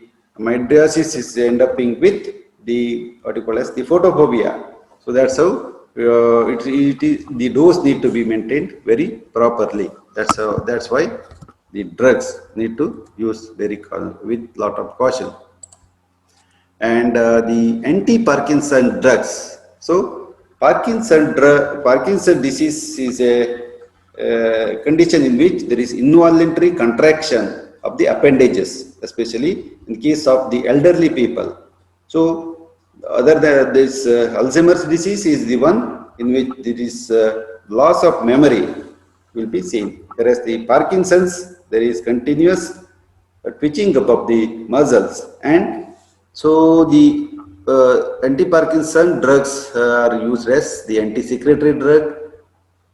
the what you call as the photophobia. So that's how the dose need to be maintained very properly. That's why the drugs need to use with lot of caution. And the anti-Parkinson drugs. So Parkinson disease is a condition in which there is involuntary contraction of the appendages, especially in case of the elderly people. So other than this, Alzheimer's disease is the one in which there is loss of memory will be seen, whereas the Parkinson's, there is continuous twitching up of the muscles. And so the anti-Parkinson drugs are used as the anti-secretory drug,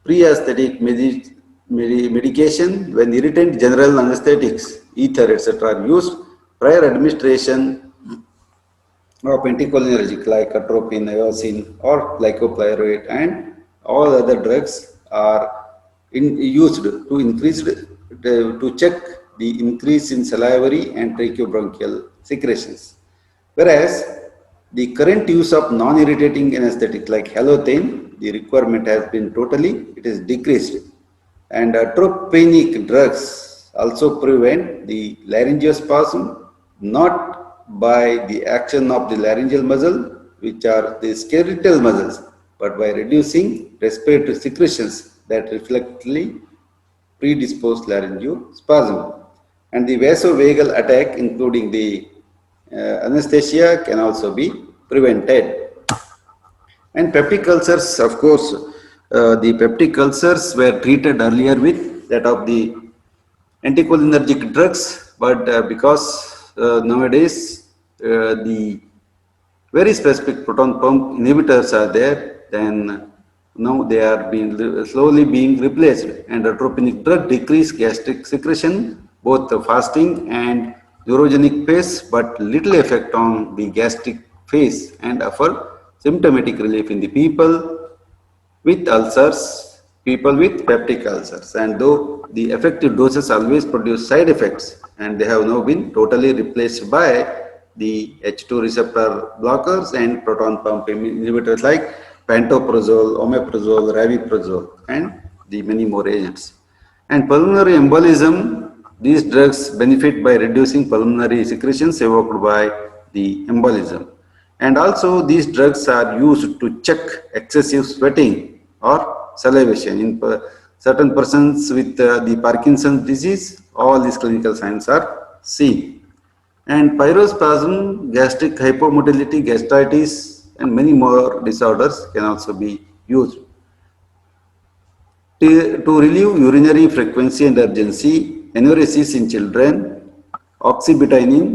pre-anesthetic medication when irritant general anesthetics, ether, etc. are used. Prior administration of anticholinergic like atropine, iosine, or glycopyrrolate, and all other drugs are used to increase to check the increase in salivary and tracheobronchial secretions. Whereas the current use of non-irritating anesthetic like halothane, the requirement has been it is decreased. And atropinic drugs also prevent the laryngospasm, not by the action of the laryngeal muscle, which are the skeletal muscles, but by reducing respiratory secretions that reflectively predispose laryngospasm. And the vasovagal attack, including the anesthesia, can also be prevented. And peptic ulcers, of course, the peptic ulcers were treated earlier with that of the anticholinergic drugs, but because nowadays the very specific proton pump inhibitors are there, then now they are slowly being replaced, and atropinic drug decrease gastric secretion, both the fasting and urogenic phase, but little effect on the gastric phase, and offer symptomatic relief in the people with ulcers, people with peptic ulcers. And though the effective doses always produce side effects, and they have now been totally replaced by the H2 receptor blockers and proton pump inhibitors like pantoprazole, omeprazole, rabeprazole, and the many more agents. And pulmonary embolism, these drugs benefit by reducing pulmonary secretions evoked by the embolism. And also these drugs are used to check excessive sweating or salivation. In certain persons with the Parkinson's disease, all these clinical signs are seen. And pyrospasm, gastric hypomotility, gastritis, and many more disorders can also be used. To relieve urinary frequency and urgency, enuresis in children, oxybutynine,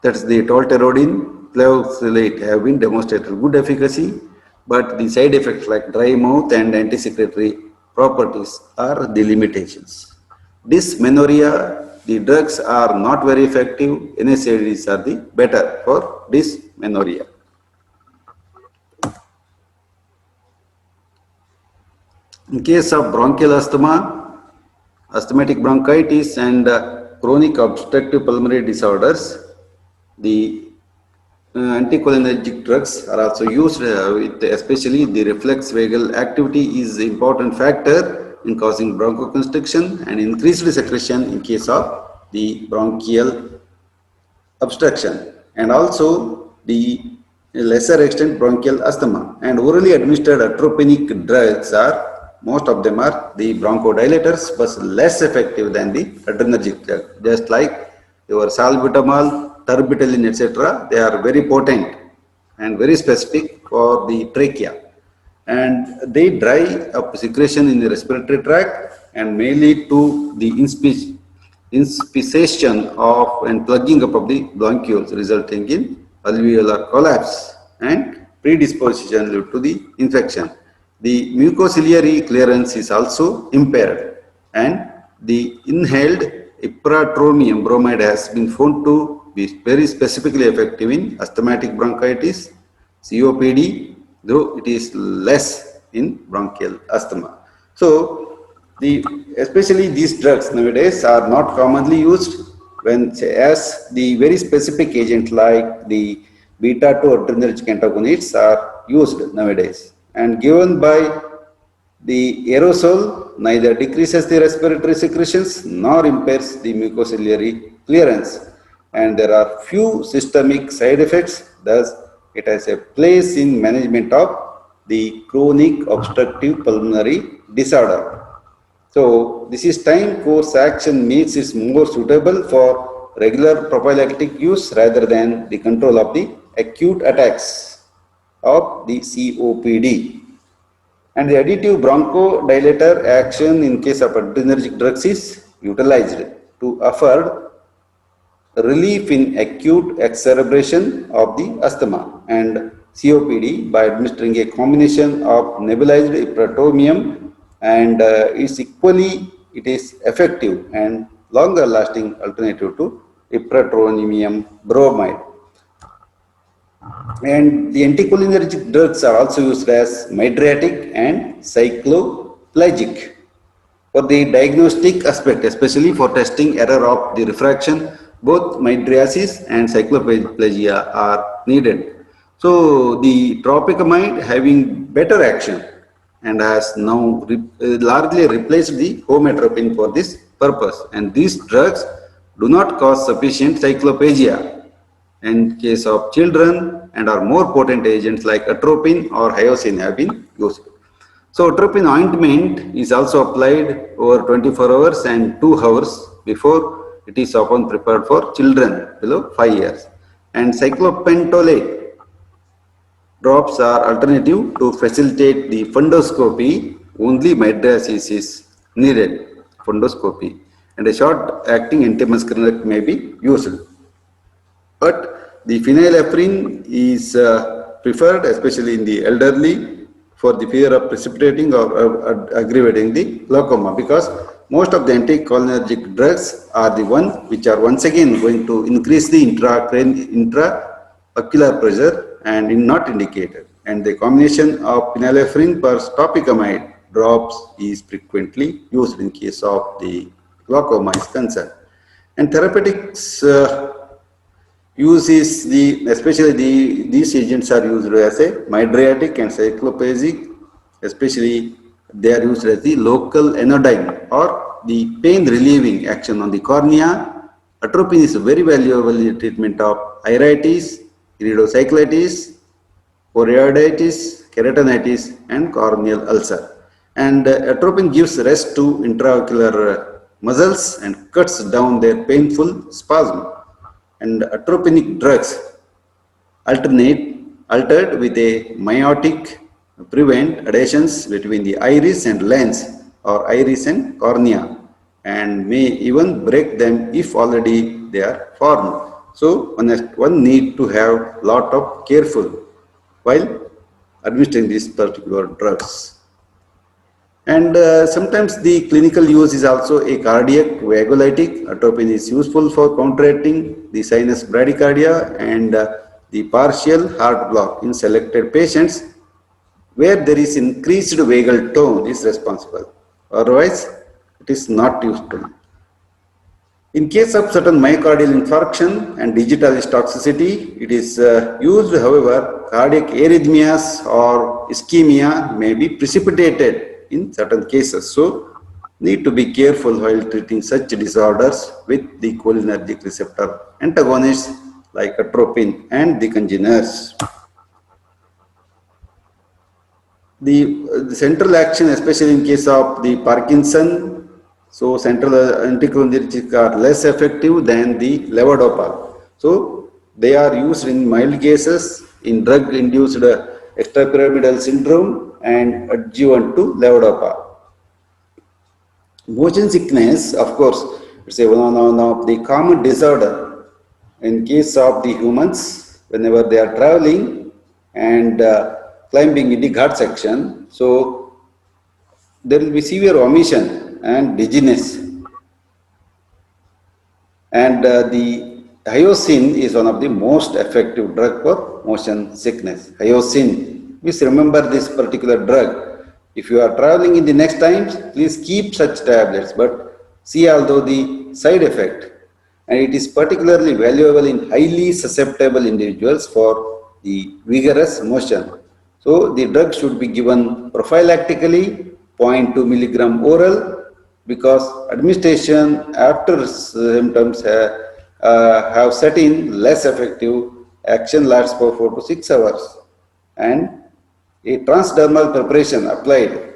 that's the tolterodine, fluvoxylate have been demonstrated good efficacy, but the side effects like dry mouth and anti-secretory properties are the limitations. Dysmenorrhea, the drugs are not very effective, NSAIDs are the better for dysmenorrhea. In case of bronchial asthma, asthmatic bronchitis and chronic obstructive pulmonary disorders, the anticholinergic drugs are also used, with especially the reflex vagal activity is an important factor in causing bronchoconstriction and increased secretion in case of the bronchial obstruction, and also the lesser extent bronchial asthma. And orally administered atropinic drugs are, most of them are the bronchodilators, but less effective than the adrenergic drug. Just like your salbutamol, terbutaline, etc., they are very potent and very specific for the trachea, and they dry up secretion in the respiratory tract and may lead to the inspissation of and plugging up of the bronchioles, resulting in alveolar collapse and predisposition due to the infection. The mucociliary clearance is also impaired, and the inhaled ipratropium bromide has been found to be very specifically effective in asthmatic bronchitis, COPD, though it is less in bronchial asthma. So, especially these drugs nowadays are not commonly used as the very specific agent like the beta-2 adrenergic antagonists are used nowadays. And given by the aerosol, neither decreases the respiratory secretions nor impairs the mucociliary clearance. And there are few systemic side effects, thus it has a place in management of the chronic obstructive pulmonary disorder. So this is time course action makes it more suitable for regular prophylactic use rather than the control of the acute attacks of the COPD. And the additive bronchodilator action in case of adrenergic drugs is utilized to afford relief in acute exacerbation of the asthma and COPD by administering a combination of nebulized ipratropium, and it is effective and longer lasting alternative to ipratropium bromide. And the anticholinergic drugs are also used as mydriatic and cycloplegic. For the diagnostic aspect, especially for testing error of the refraction, both mydriasis and cycloplegia are needed. So the tropicamide having better action and has now largely replaced the hometropin for this purpose. And these drugs do not cause sufficient cycloplegia in case of children and are more potent agents like atropine or hyoscine have been used. So atropine ointment is also applied over 24 hours and 2 hours before it is often prepared for children below 5 years. And cyclopentolate drops are alternative to facilitate the fundoscopy. Only mydriasis is needed, fundoscopy, and a short acting antimuscarinic may be used. But the phenylephrine is preferred, especially in the elderly, for the fear of precipitating or aggravating the glaucoma, because most of the anticholinergic drugs are the one which are once again going to increase the intraocular pressure and not indicated. And the combination of phenylephrine plus topicamide drops is frequently used in case of the glaucoma is concerned. And therapeutics uses these agents are used as a mydriatic and cycloplegic, especially they are used as the local anodyne or the pain relieving action on the cornea. Atropine is a very valuable treatment of iritis, iridocyclitis, choroiditis, keratinitis and corneal ulcer. And atropine gives rest to intraocular muscles and cuts down their painful spasm. And atropinic drugs altered with a meiotic prevent adhesions between the iris and lens or iris and cornea, and may even break them if already they are formed. So one need to have lot of careful while administering these particular drugs. And sometimes the clinical use is also a cardiac vagolytic. Atropine is useful for counteracting the sinus bradycardia and the partial heart block in selected patients where there is increased vagal tone is responsible. Otherwise, it is not useful. In case of certain myocardial infarction and digitalis toxicity, it is used. However, cardiac arrhythmias or ischemia may be precipitated in certain cases. So, need to be careful while treating such disorders with the cholinergic receptor antagonists like atropine and the congeners. The central action, especially in case of the Parkinson, so central anticholinergics are less effective than the levodopa. So they are used in mild cases in drug-induced extrapyramidal syndrome and adjuvant to levodopa. Motion sickness, of course, it's one of the common disorder in case of the humans whenever they are traveling and climbing in the ghat section. So there will be severe omission and dizziness. And the hyoscine is one of the most effective drug for motion sickness. Hyoscine. Please remember this particular drug. If you are traveling in the next times, please keep such tablets, but see although the side effect. And it is particularly valuable in highly susceptible individuals for the vigorous motion. So the drug should be given prophylactically, 0.2 milligram oral, because administration after symptoms have set in less effective, action lasts for 4 to 6 hours, and a transdermal preparation applied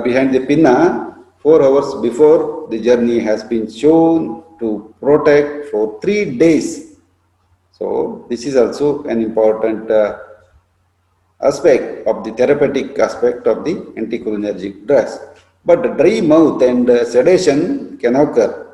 behind the pinna 4 hours before the journey has been shown to protect for 3 days. So this is also an important aspect of the therapeutic aspect of the anticholinergic drugs. But dry mouth and sedation can occur.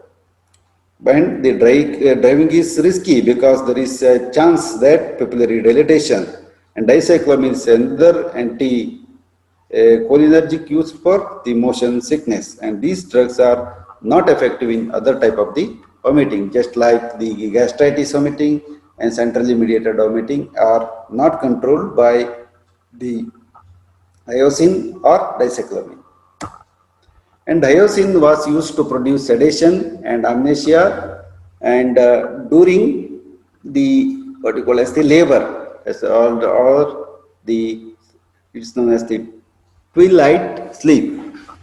When the driving is risky because there is a chance that pupillary dilatation, and dicyclomine is another anticholinergic used for the motion sickness, and these drugs are not effective in other type of the vomiting, just like the gastritis vomiting and centrally mediated vomiting are not controlled by the hyoscine or dicyclomine. And hyoscine was used to produce sedation and amnesia, and during the what you call as the labor, or the it's known as the twilight sleep,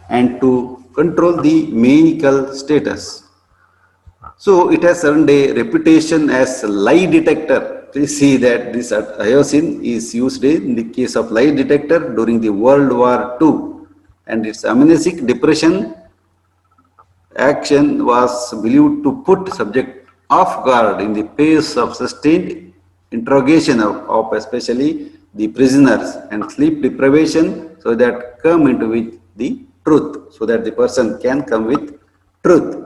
and to control the menical status. So it has earned a reputation as a lie detector. Please see that this hyoscine is used in the case of lie detector during the World War II, and its amnesic depression action was believed to put subject off guard in the face of sustained interrogation of especially the prisoners, and sleep deprivation, so that come into with the truth, so that the person can come with truth.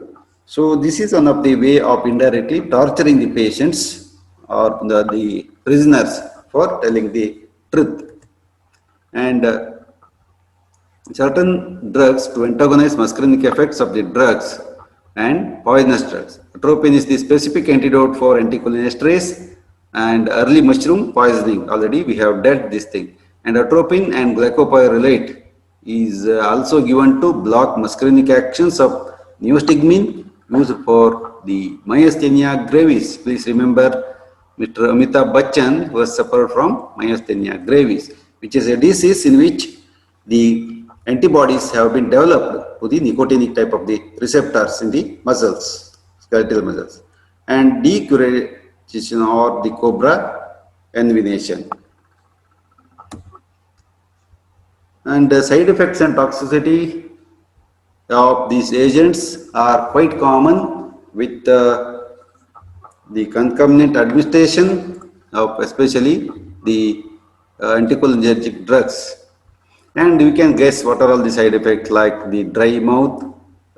So this is one of the way of indirectly torturing the patients or the prisoners for telling the truth. And certain drugs to antagonize muscarinic effects of the drugs and poisonous drugs. Atropine is the specific antidote for anticholinesterase and early mushroom poisoning. Already we have dealt this thing. And atropine and glycopyrrolate is also given to block muscarinic actions of neostigmine used for the myasthenia gravis. Please remember Mr. Amitabh Bachchan was suffered from myasthenia gravis, which is a disease in which the antibodies have been developed to the nicotinic type of the receptors in the muscles, skeletal muscles, and decuration or the cobra invention. And the side effects and toxicity of these agents are quite common with the concomitant administration of especially the anticholinergic drugs. And you can guess what are all the side effects like the dry mouth,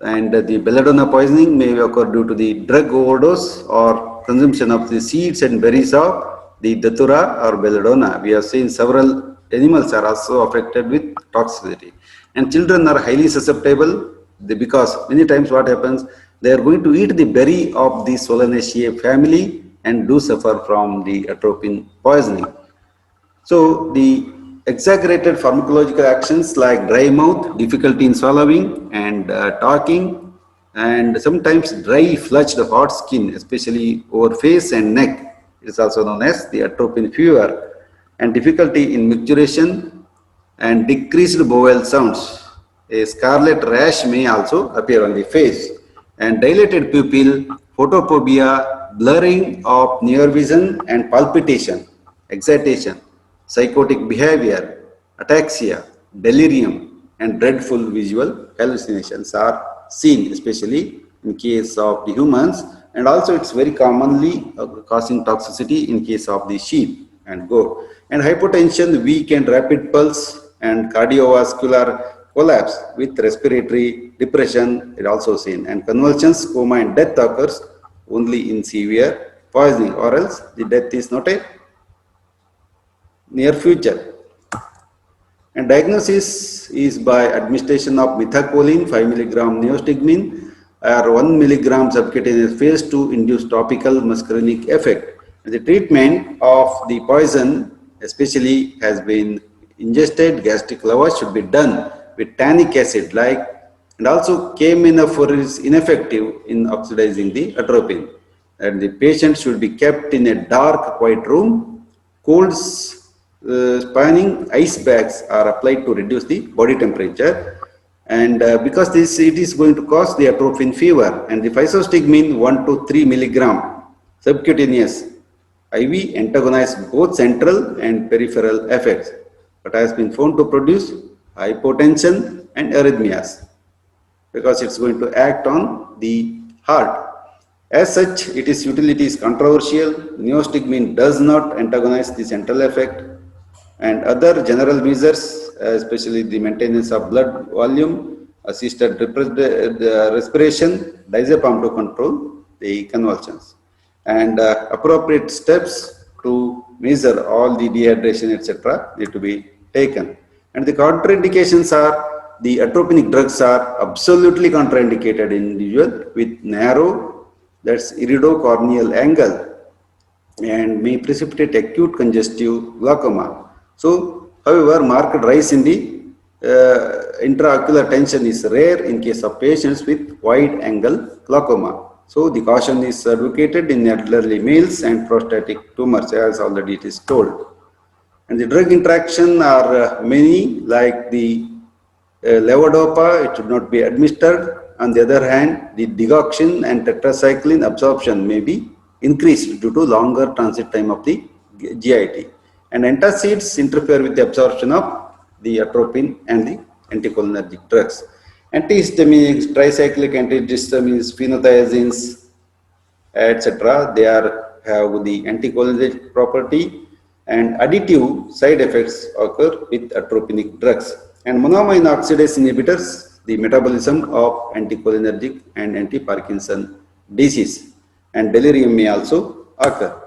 and the belladonna poisoning may occur due to the drug overdose or consumption of the seeds and berries of the datura or belladonna. We have seen several animals are also affected with toxicity. And children are highly susceptible because many times what happens, they are going to eat the berry of the Solanaceae family and do suffer from the atropine poisoning. So the exaggerated pharmacological actions like dry mouth, difficulty in swallowing and talking, and sometimes dry flushed hot skin, especially over face and neck, is also known as the atropine fever, and difficulty in micturition and decreased bowel sounds. A scarlet rash may also appear on the face, and dilated pupil, photophobia, blurring of near vision and palpitation, excitation, psychotic behavior, ataxia, delirium, and dreadful visual hallucinations are seen, especially in case of the humans, and also it's very commonly causing toxicity in case of the sheep and goat. And hypotension, weak and rapid pulse, and cardiovascular collapse with respiratory depression is also seen. And convulsions, coma, and death occurs only in severe poisoning, or else the death is not a near future. And diagnosis is by administration of methacholine 5 milligram neostigmine or 1 milligram subcutaneous phase 2 induced topical muscarinic effect. And the treatment of the poison especially has been ingested gastric lavage should be done with tannic acid like, and also camphor is ineffective in oxidizing the atropine. And the patient should be kept in a dark quiet room. Cold spanning ice bags are applied to reduce the body temperature, and because it is going to cause the atropine fever. And the physostigmine 1 to 3 milligram subcutaneous IV antagonize both central and peripheral effects, but has been found to produce hypotension and arrhythmias because it's going to act on the heart. As such, its utility is controversial. Neostigmine does not antagonize the central effect, and other general measures, especially the maintenance of blood volume, assisted respiration, diazepam to control the convulsions, and appropriate steps to measure all the dehydration, etc., need to be taken. And the contraindications are the atropinic drugs are absolutely contraindicated in individual with narrow, that's iridocorneal angle, and may precipitate acute congestive glaucoma. So, however, marked rise in the intraocular tension is rare in case of patients with wide angle glaucoma. So, the caution is advocated in elderly males and prostatic tumors, as already it is told. And the drug interaction are many, like the levodopa, it should not be administered. On the other hand, the digoxin and tetracycline absorption may be increased due to longer transit time of the GIT. And antacids interfere with the absorption of the atropine and the anticholinergic drugs. Antihistaminics, tricyclic antihistamines, phenothiazines, etc., they have the anticholinergic property, and additive side effects occur with atropinic drugs. And monoamine oxidase inhibitors the metabolism of anticholinergic and anti-Parkinson disease, and delirium may also occur.